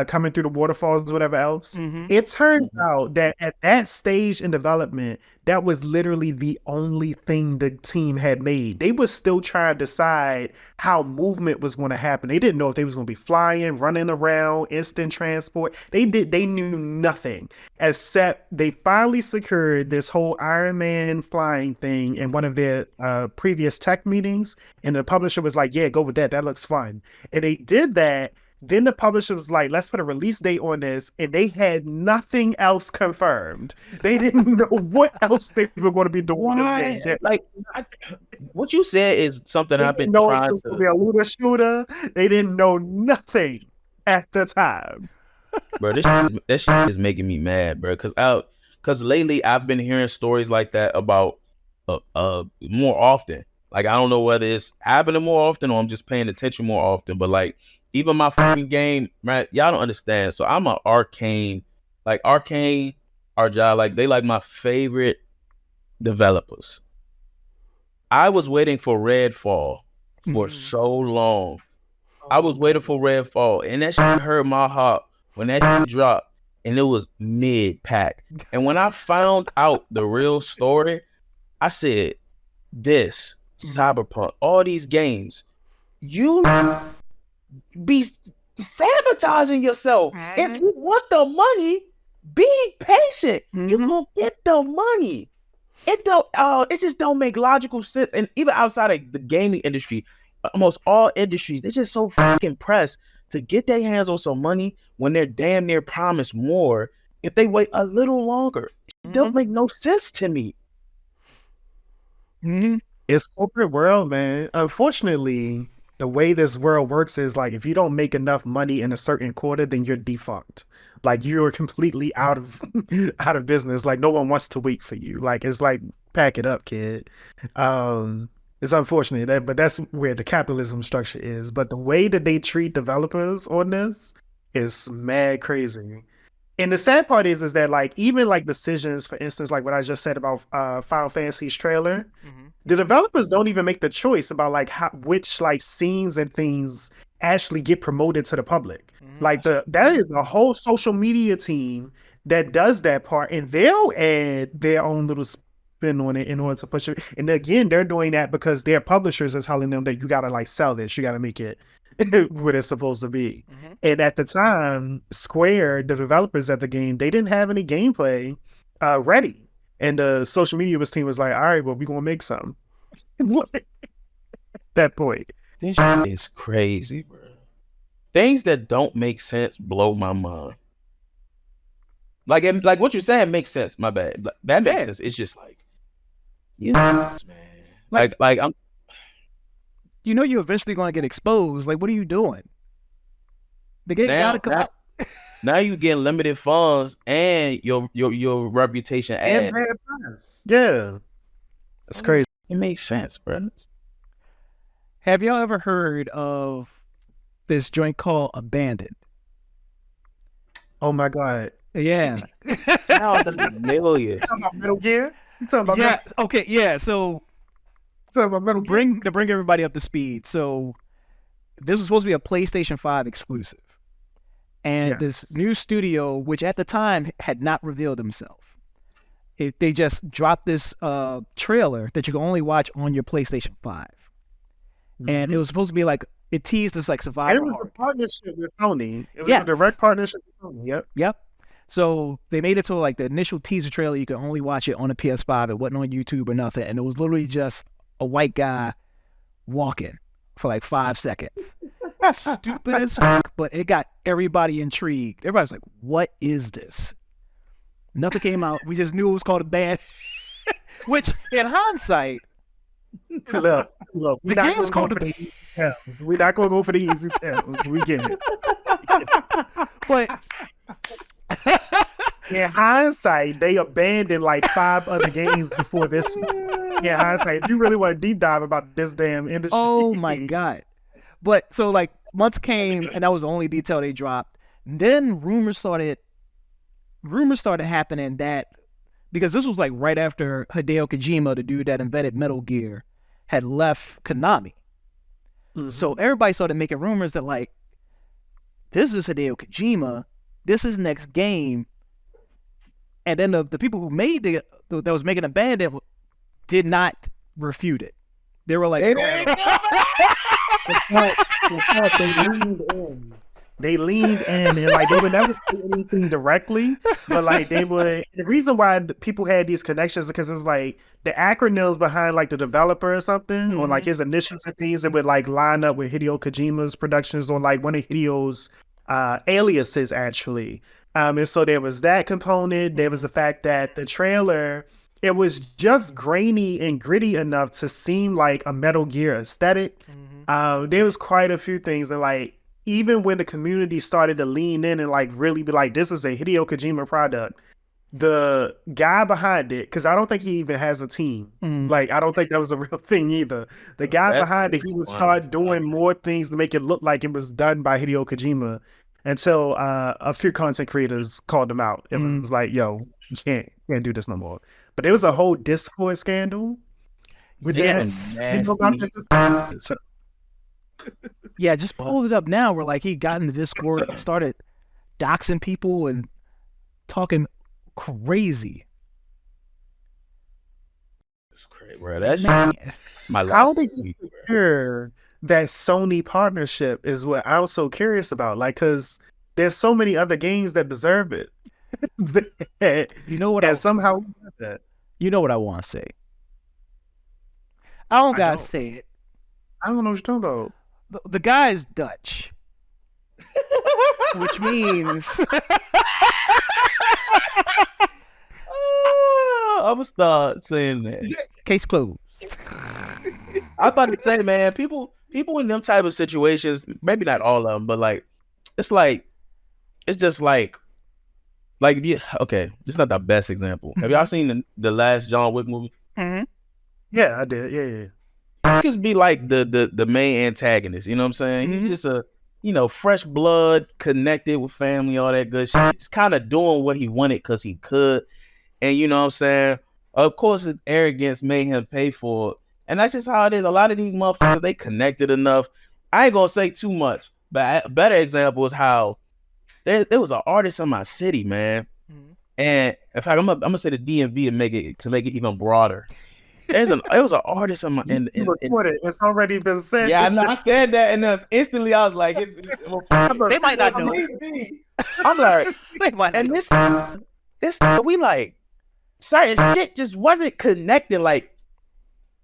coming through the waterfalls, whatever else, it turns out that at that stage in development, that was literally the only thing the team had made. They were still trying to decide how movement was going to happen. They didn't know if they was going to be flying, running around, instant transport. They knew nothing, except they finally secured this whole Iron Man flying thing in one of their previous tech meetings. And the publisher was like, yeah, go with that. That looks fun. And they did that. Then the publisher was like, let's put a release date on this. And they had nothing else confirmed. They didn't know what else they were going to be doing. Why? Like, what you said is something I've been trying to be a looter shooter. They didn't know nothing at the time. Bro, this shit is making me mad, bro. Because lately I've been hearing stories like that about more often. Like, I don't know whether it's happening more often or I'm just paying attention more often, but like, even my fucking game, right? Y'all don't understand. So I'm an Arcane, our job, like they like my favorite developers. I was waiting for Redfall for so long. I was waiting for Redfall, and that shit hurt my heart when that shit dropped, and it was mid-pack. And when I found out the real story, I said, this, Cyberpunk, all these games, you be sabotaging yourself. If you want the money, be patient. You gonna get the money. It just don't make logical sense. And even outside of the gaming industry, almost all industries, they're just so fucking pressed to get their hands on some money when they're damn near promised more if they wait a little longer. It don't make no sense to me. It's corporate world, man. Unfortunately, the way this world works is like if you don't make enough money in a certain quarter, then you're defunct. Like you're completely out of out of business. Like no one wants to wait for you. Like it's like pack it up, kid. It's unfortunate that, but that's where the capitalism structure is. But the way that they treat developers on this is mad crazy. And the sad part is that like even like decisions, for instance, like what I just said about Final Fantasy's trailer, the developers don't even make the choice about like which like scenes and things actually get promoted to the public. Like that is a whole social media team that does that part, and they'll add their own little spin on it in order to push it. And again, they're doing that because their publishers are telling them that you gotta like sell this, you gotta make it what it's supposed to be. And at the time, Square, the developers at the game, they didn't have any gameplay ready. And the social media team was like, all right, well, we're gonna make some. That point. This shit is crazy, bro. Things that don't make sense blow my mind. Like what you're saying makes sense. My bad. That makes sense. It's just like, man. Like I'm. You know you're eventually going to get exposed. Like, what are you doing? The game got to come out. Now you get limited funds and your reputation and bad press. Yeah. That's crazy. It makes sense, bro. Have y'all ever heard of this joint called Abandoned? Oh my God. Yeah. Sounds familiar. You talking about Metal Gear? You talking about okay, yeah. So to bring everybody up to speed. So this was supposed to be a PlayStation 5 exclusive. And this new studio, which at the time had not revealed themselves, they just dropped this trailer that you can only watch on your PlayStation 5. And it was supposed to be like, it teased this like survival. And it was a partnership with Sony. It was a direct partnership with Sony. Yep. So they made it to like the initial teaser trailer. You could only watch it on a PS5. It wasn't on YouTube or nothing. And it was literally just a white guy walking for like 5 seconds. Stupid as fuck, but it got everybody intrigued. Everybody's like, what is this? Nothing came out. We just knew it was called Abandoned. Which, in hindsight, look, we're not going to go for the easy tells. We're not going to go for the easy tells. We get it. But in hindsight, they abandoned like 5 other games before this one. In hindsight, if you really want to deep dive about this damn industry. Oh my God. But so like months came and that was the only detail they dropped. Then rumors started happening that, because this was like right after Hideo Kojima, the dude that invented Metal Gear, had left Konami. So everybody started making rumors that like, this is Hideo Kojima, this is next game. And then the people who made that was making Abandoned did not refute it. They were like, They leaned in and like they would never say anything directly, but like they would. The reason why people had these connections is because it's like the acronyms behind like the developer or something, or like his initials and things that would like line up with Hideo Kojima's productions, or like one of Hideo's aliases actually. And so there was that component. There was the fact that the trailer, it was just grainy and gritty enough to seem like a Metal Gear aesthetic. There was quite a few things that like, even when the community started to lean in and like really be like, this is a Hideo Kojima product, the guy behind it, because I don't think he even has a team. Like, I don't think that was a real thing either. The guy behind it, he would start doing more things to make it look like it was done by Hideo Kojima until a few content creators called him out. It was like, yo, you can't do this no more. But there was a whole Discord scandal with that. Yeah, just pulled it up now where like he got in the Discord and started doxing people and talking crazy. It's crazy, bro. That's my life. How did you secure that Sony partnership is what I'm so curious about. Like, because there's so many other games that deserve it. You know what? Somehow you know what I want to say. I don't gotta say it. I don't know what you're talking about. The guy is Dutch, which means I'm gonna start saying that. Case closed. I thought to say, man, people people in them type of situations, maybe not all of them, but like, it's just like okay, it's not the best example. Have y'all seen the last John Wick movie? Mm-hmm. Yeah, I did. Yeah. Just be like the main antagonist. You know what I'm saying? He's just a fresh blood, connected with family, all that good shit. He's kind of doing what he wanted because he could, and you know what I'm saying. Of course, his arrogance made him pay for it, and that's just how it is. A lot of these motherfuckers, they connected enough. I ain't gonna say too much, but a better example is how there was an artist in my city, man. And in fact, I'm gonna say the DMV to make it even broader. It was an artist in my It's already been said. Yeah, I know. I said that, and then instantly I was like, They might not know. I'm like, They might not and know. this we like certain shit just wasn't connecting. Like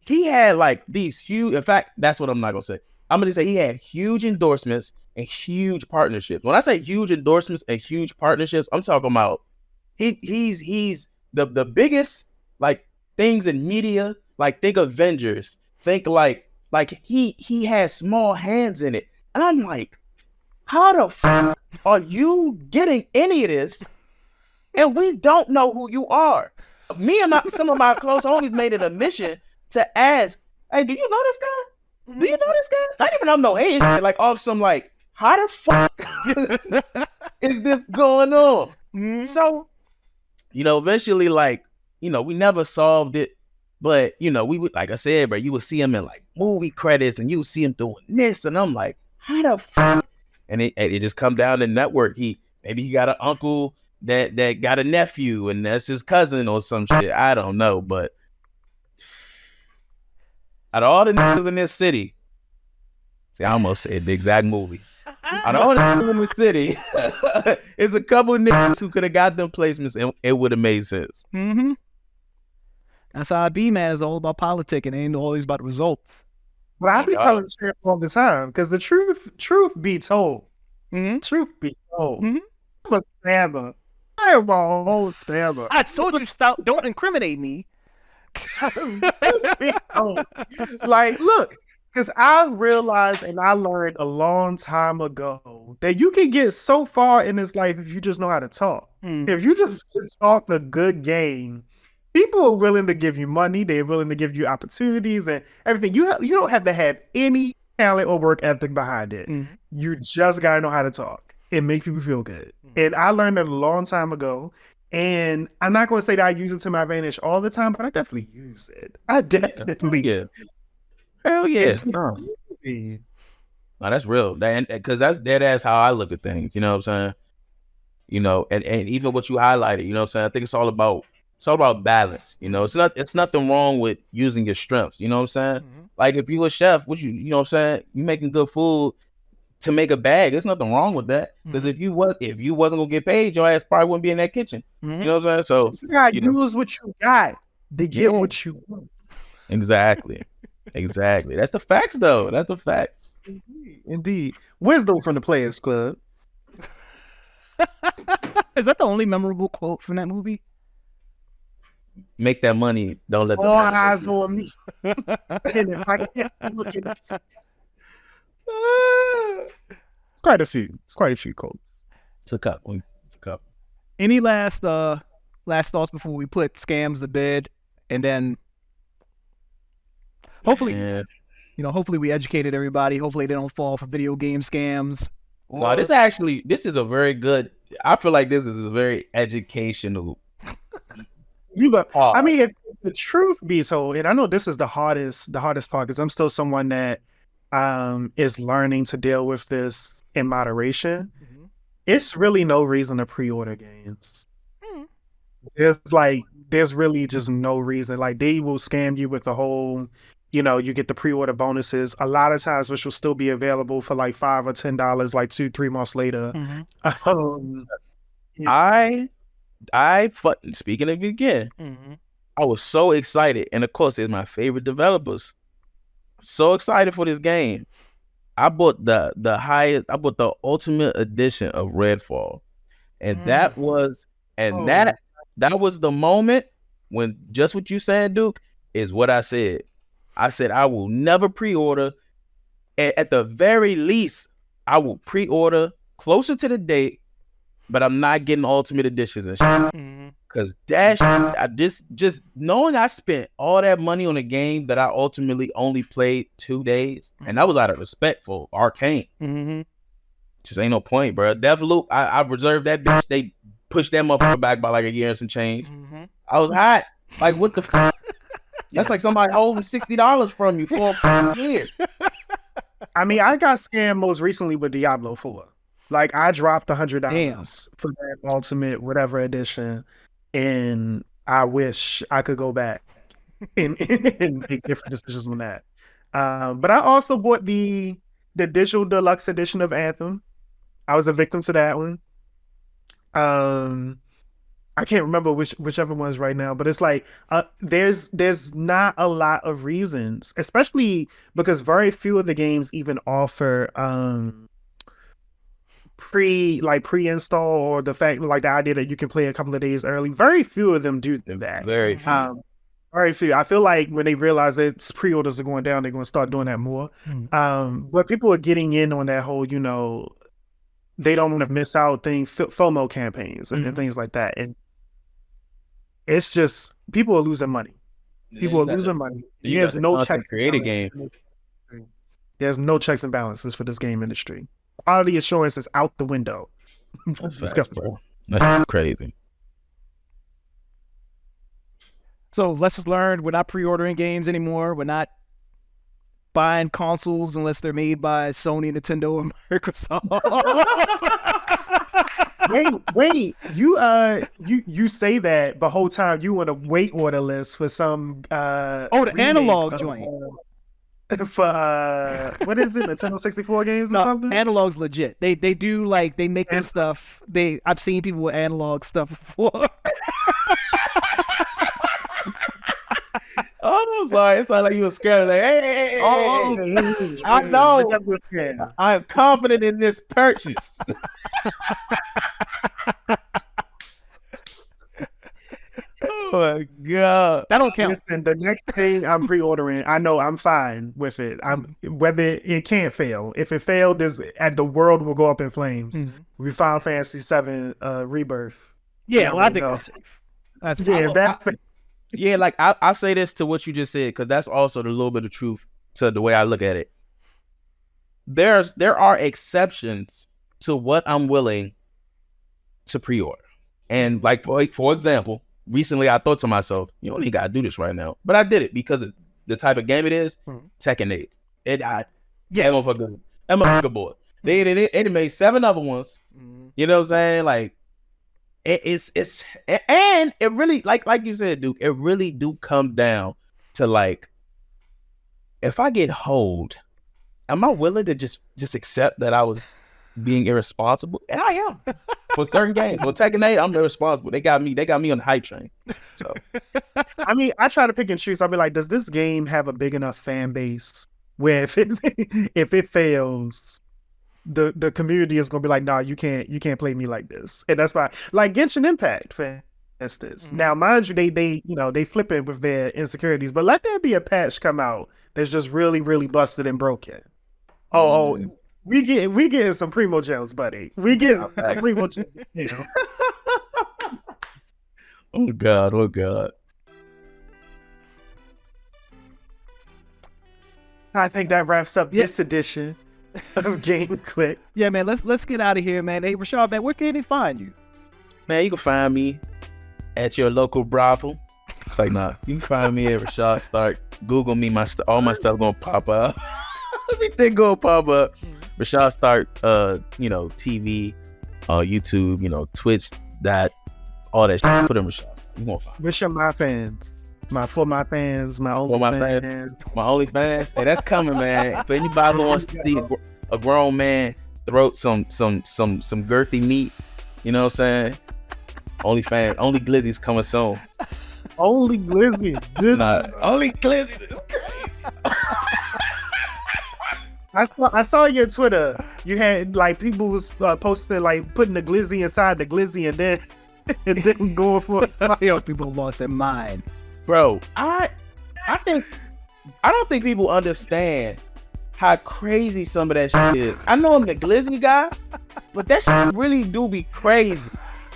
he had like these huge. In fact, that's what I'm not gonna say. I'm gonna say he had huge endorsements and huge partnerships. When I say huge endorsements and huge partnerships, I'm talking about he's the biggest like things in media. Like think Avengers. Think like he has small hands in it. And I'm like, how the fuck are you getting any of this? And we don't know who you are. Me and some of my close homies made it a mission to ask, hey, do you know this guy? Do you know this guy? I didn't even know no hate. Like off some like, how the fuck is this going on? So, eventually like, we never solved it. But we would, like I said, bro, you would see him in like movie credits and you would see him doing this. And I'm like, how the fuck? And it just come down to network. Maybe he got an uncle that got a nephew and that's his cousin or some shit. I don't know. But out of all the niggas in this city, see, I almost said the exact movie. Out of all the niggas in the city, it's a couple niggas who could have got them placements and it would have made sense. Mm-hmm. That's how I be, man. It's all about politics and ain't always about results. But I be telling shit all the time because the truth be told. Truth be told. I'm a scammer. I am a whole scammer. I told you stop. Don't incriminate me. Like, look, because I realized and I learned a long time ago that you can get so far in this life if you just know how to talk. If you just talk a good game, people are willing to give you money. They're willing to give you opportunities and everything. You don't have to have any talent or work ethic behind it. You just gotta know how to talk and make people feel good. And I learned that a long time ago. And I'm not going to say that I use it to my advantage all the time, but I definitely use it. I definitely. Hell yeah. No, that's real. Because that's dead ass how I look at things. You know what I'm saying? And even what you highlighted. You know what I'm saying? I think it's all about balance. It's nothing wrong with using your strengths. You know what I'm saying? Like if you a chef, you know what I'm saying? You making good food to make a bag. There's nothing wrong with that. Because if you wasn't gonna get paid, your ass probably wouldn't be in that kitchen. You know what I'm saying? So you gotta use what you got to get what you want. Exactly. That's the facts, though. That's the facts. Indeed. Wisdom from the Players Club. Is that the only memorable quote from that movie? Make that money. Don't let all eyes on me. And if I can't look at it's quite a few quotes. It's a couple. Any last thoughts before we put scams to bed, and then hopefully, hopefully we educated everybody. Hopefully they don't fall for video game scams. No, this is a very good. I feel like this is a very educational. I mean, if the truth be told, and I know this is the hardest part because I'm still someone that is learning to deal with this in moderation. It's really no reason to pre-order games. There's really just no reason. Like they will scam you with the whole, you get the pre-order bonuses a lot of times, which will still be available for like $5 or $10, like 2-3 months later. Speaking of it again, I was so excited, and of course, they're my favorite developers. So excited for this game. I bought the ultimate edition of Redfall, and that was the moment when just what you said, Duke, is what I said. I said I will never pre-order at the very least, I will pre-order closer to the date, but I'm not getting Ultimate Editions and shit. Cause that shit, I just knowing I spent all that money on a game that I ultimately only played 2 days, and that was out of respect for Arcane. Just ain't no point, bro. Deathloop, I reserved that bitch. They pushed that motherfucker back by like a year and some change. I was hot. Like, what the fuck? That's like somebody holding $60 from you for a year. I mean, I got scammed most recently with Diablo 4. Like, I dropped $100 for that Ultimate whatever edition, and I wish I could go back and make different decisions on that. But I also bought the digital deluxe edition of Anthem. I was a victim to that one. I can't remember whichever one's right now, but it's like there's not a lot of reasons, especially because very few of the games even offer pre-install, or the fact, like, the idea that you can play a couple of days early. Very few of them do that. Very few. Very few. I feel like when they realize that pre-orders are going down, they're going to start doing that more. But people are getting in on that whole, they don't want to miss out things, FOMO campaigns and things like that. And it's just, people are losing money. People are losing money. There's no checks. There's no checks and balances for this game industry. Quality assurance is out the window. That's facts, bro. That's crazy. So lessons learned: we're not pre-ordering games anymore. We're not buying consoles unless they're made by Sony, Nintendo, and Microsoft. wait, you say that the whole time you want a wait order list for some the analog joint. For what is it, Nintendo 64 games or something? Analog's legit. They do, like, they make this stuff. I've seen people with analog stuff before. Oh, I'm sorry. It's like you were scared. Like, hey. I know. I am confident in this purchase. Oh my god, that don't count. Listen, the next thing I'm pre-ordering, I know I'm fine with it. Whether it can't fail. If it failed, the world will go up in flames. We Final Fantasy VII Rebirth. Yeah, well, I think that's safe. Yeah, like I say this to what you just said, because that's also the little bit of truth to the way I look at it. There are exceptions to what I'm willing to pre-order, and like for example, recently I thought to myself, you don't even gotta do this right now, but I did it because of the type of game it is. Tekken 8, that motherfucker boy. They made 7 other ones. You know what I'm saying? Like, it's and it really, like you said, Duke, it really do come down to, like, if I get hold, am I willing to just accept that I was being irresponsible? And I am. For certain games. Well, Tekken 8, I'm irresponsible. They got me on the hype train. So I mean, I try to pick and choose. I'll be like, does this game have a big enough fan base where if it fails, the community is gonna be like, nah, you can't play me like this. And that's why, like, Genshin Impact, for instance. Now, mind you, they flip it with their insecurities, but let there be a patch come out that's just really, really busted and broken. We getting some Primo Gems, buddy. We getting some Primo Gems. Oh God. I think that wraps up this edition of Game Clique. Yeah, man. Let's get out of here, man. Hey, Rashad, man, where can they find you? Man, you can find me at your local brothel. It's like, nah, you can find me at Rashad Stark. Google me, all my stuff gonna pop up. Everything gonna pop up. Rashad Stark, TV, YouTube, Twitch, all that shit. Put in Rashad. You gonna find me. Wish my fans, my OnlyFans. Hey, that's coming, man. If anybody wants to see a grown man throat some girthy meat, you know what I'm saying? OnlyFans, only Glizzy's coming soon. Only Glizzy's. Only Glizzy's is crazy. I saw your Twitter. You had, like, people was posting, like, putting the glizzy inside the glizzy and then going for it. Yo, people lost their mind, bro. I don't think people understand how crazy some of that shit is. I know I'm the glizzy guy, but that shit really do be crazy.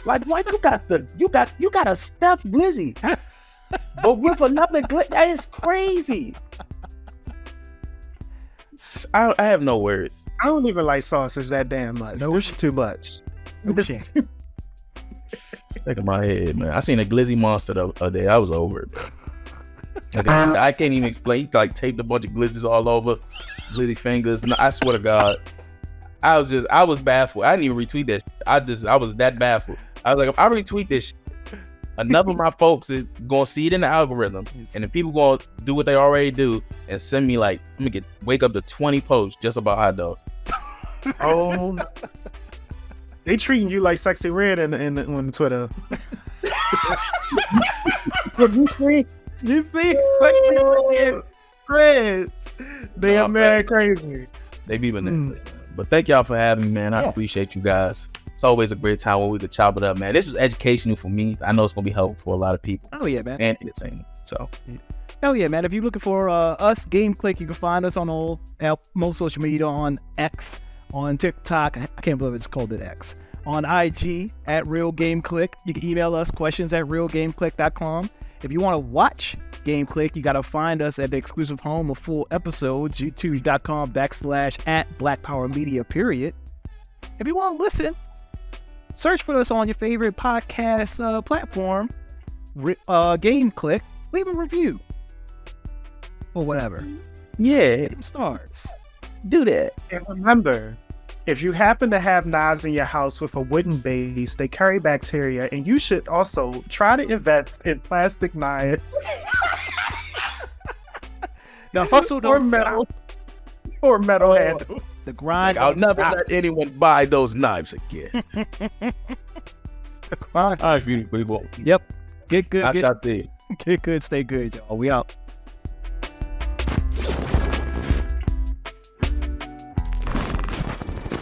Like, why you got a stuffed glizzy, but with another glizzy? That is crazy. I have no words. I don't even like sausage that damn much. No, it's too much. Okay. Think of my head, man. I seen a glizzy monster the other day. I was over it, bro. Like, I can't even explain. He like taped a bunch of glizzes all over, glizzy fingers. No, I swear to God, I was baffled. I didn't even retweet that shit. I was that baffled. I was like, if I retweet this shit, enough of my folks is gonna see it in the algorithm, and if people gonna do what they already do and send me like, I'm gonna wake up to 20 posts just about hot dogs. Oh, they treating you like Sexy Red on Twitter. You see, Sexy Reds. They are mad crazy. They be bananas. But thank y'all for having me, man. I appreciate you guys. It's always a great time when we could chop it up, man. This was educational for me. I know it's gonna be helpful for a lot of people. Oh yeah, man. And entertaining. So hell yeah, man. If you're looking for us, Game Clique, you can find us on most social media, on X, on TikTok. I can't believe it's called it X. On IG at Real Game Clique. You can email us questions at realgameclique.com. If you want to watch Game Clique, you got to find us at the exclusive home of full episodes, youtube.com/@BlackPowerMedia. If you want to listen, search for us on your favorite podcast platform, Game Clique. Leave a review or whatever. yeah, Stars. do that. And remember, if you happen to have knives in your house with a wooden base, they carry bacteria, and you should also try to invest in plastic knives. The hustle or don't metal, or metal handle. The grind. I'll never let anyone buy those knives again. All right, beautiful people. Yep. Get good. I shot there. Get good. Stay good, y'all. We out.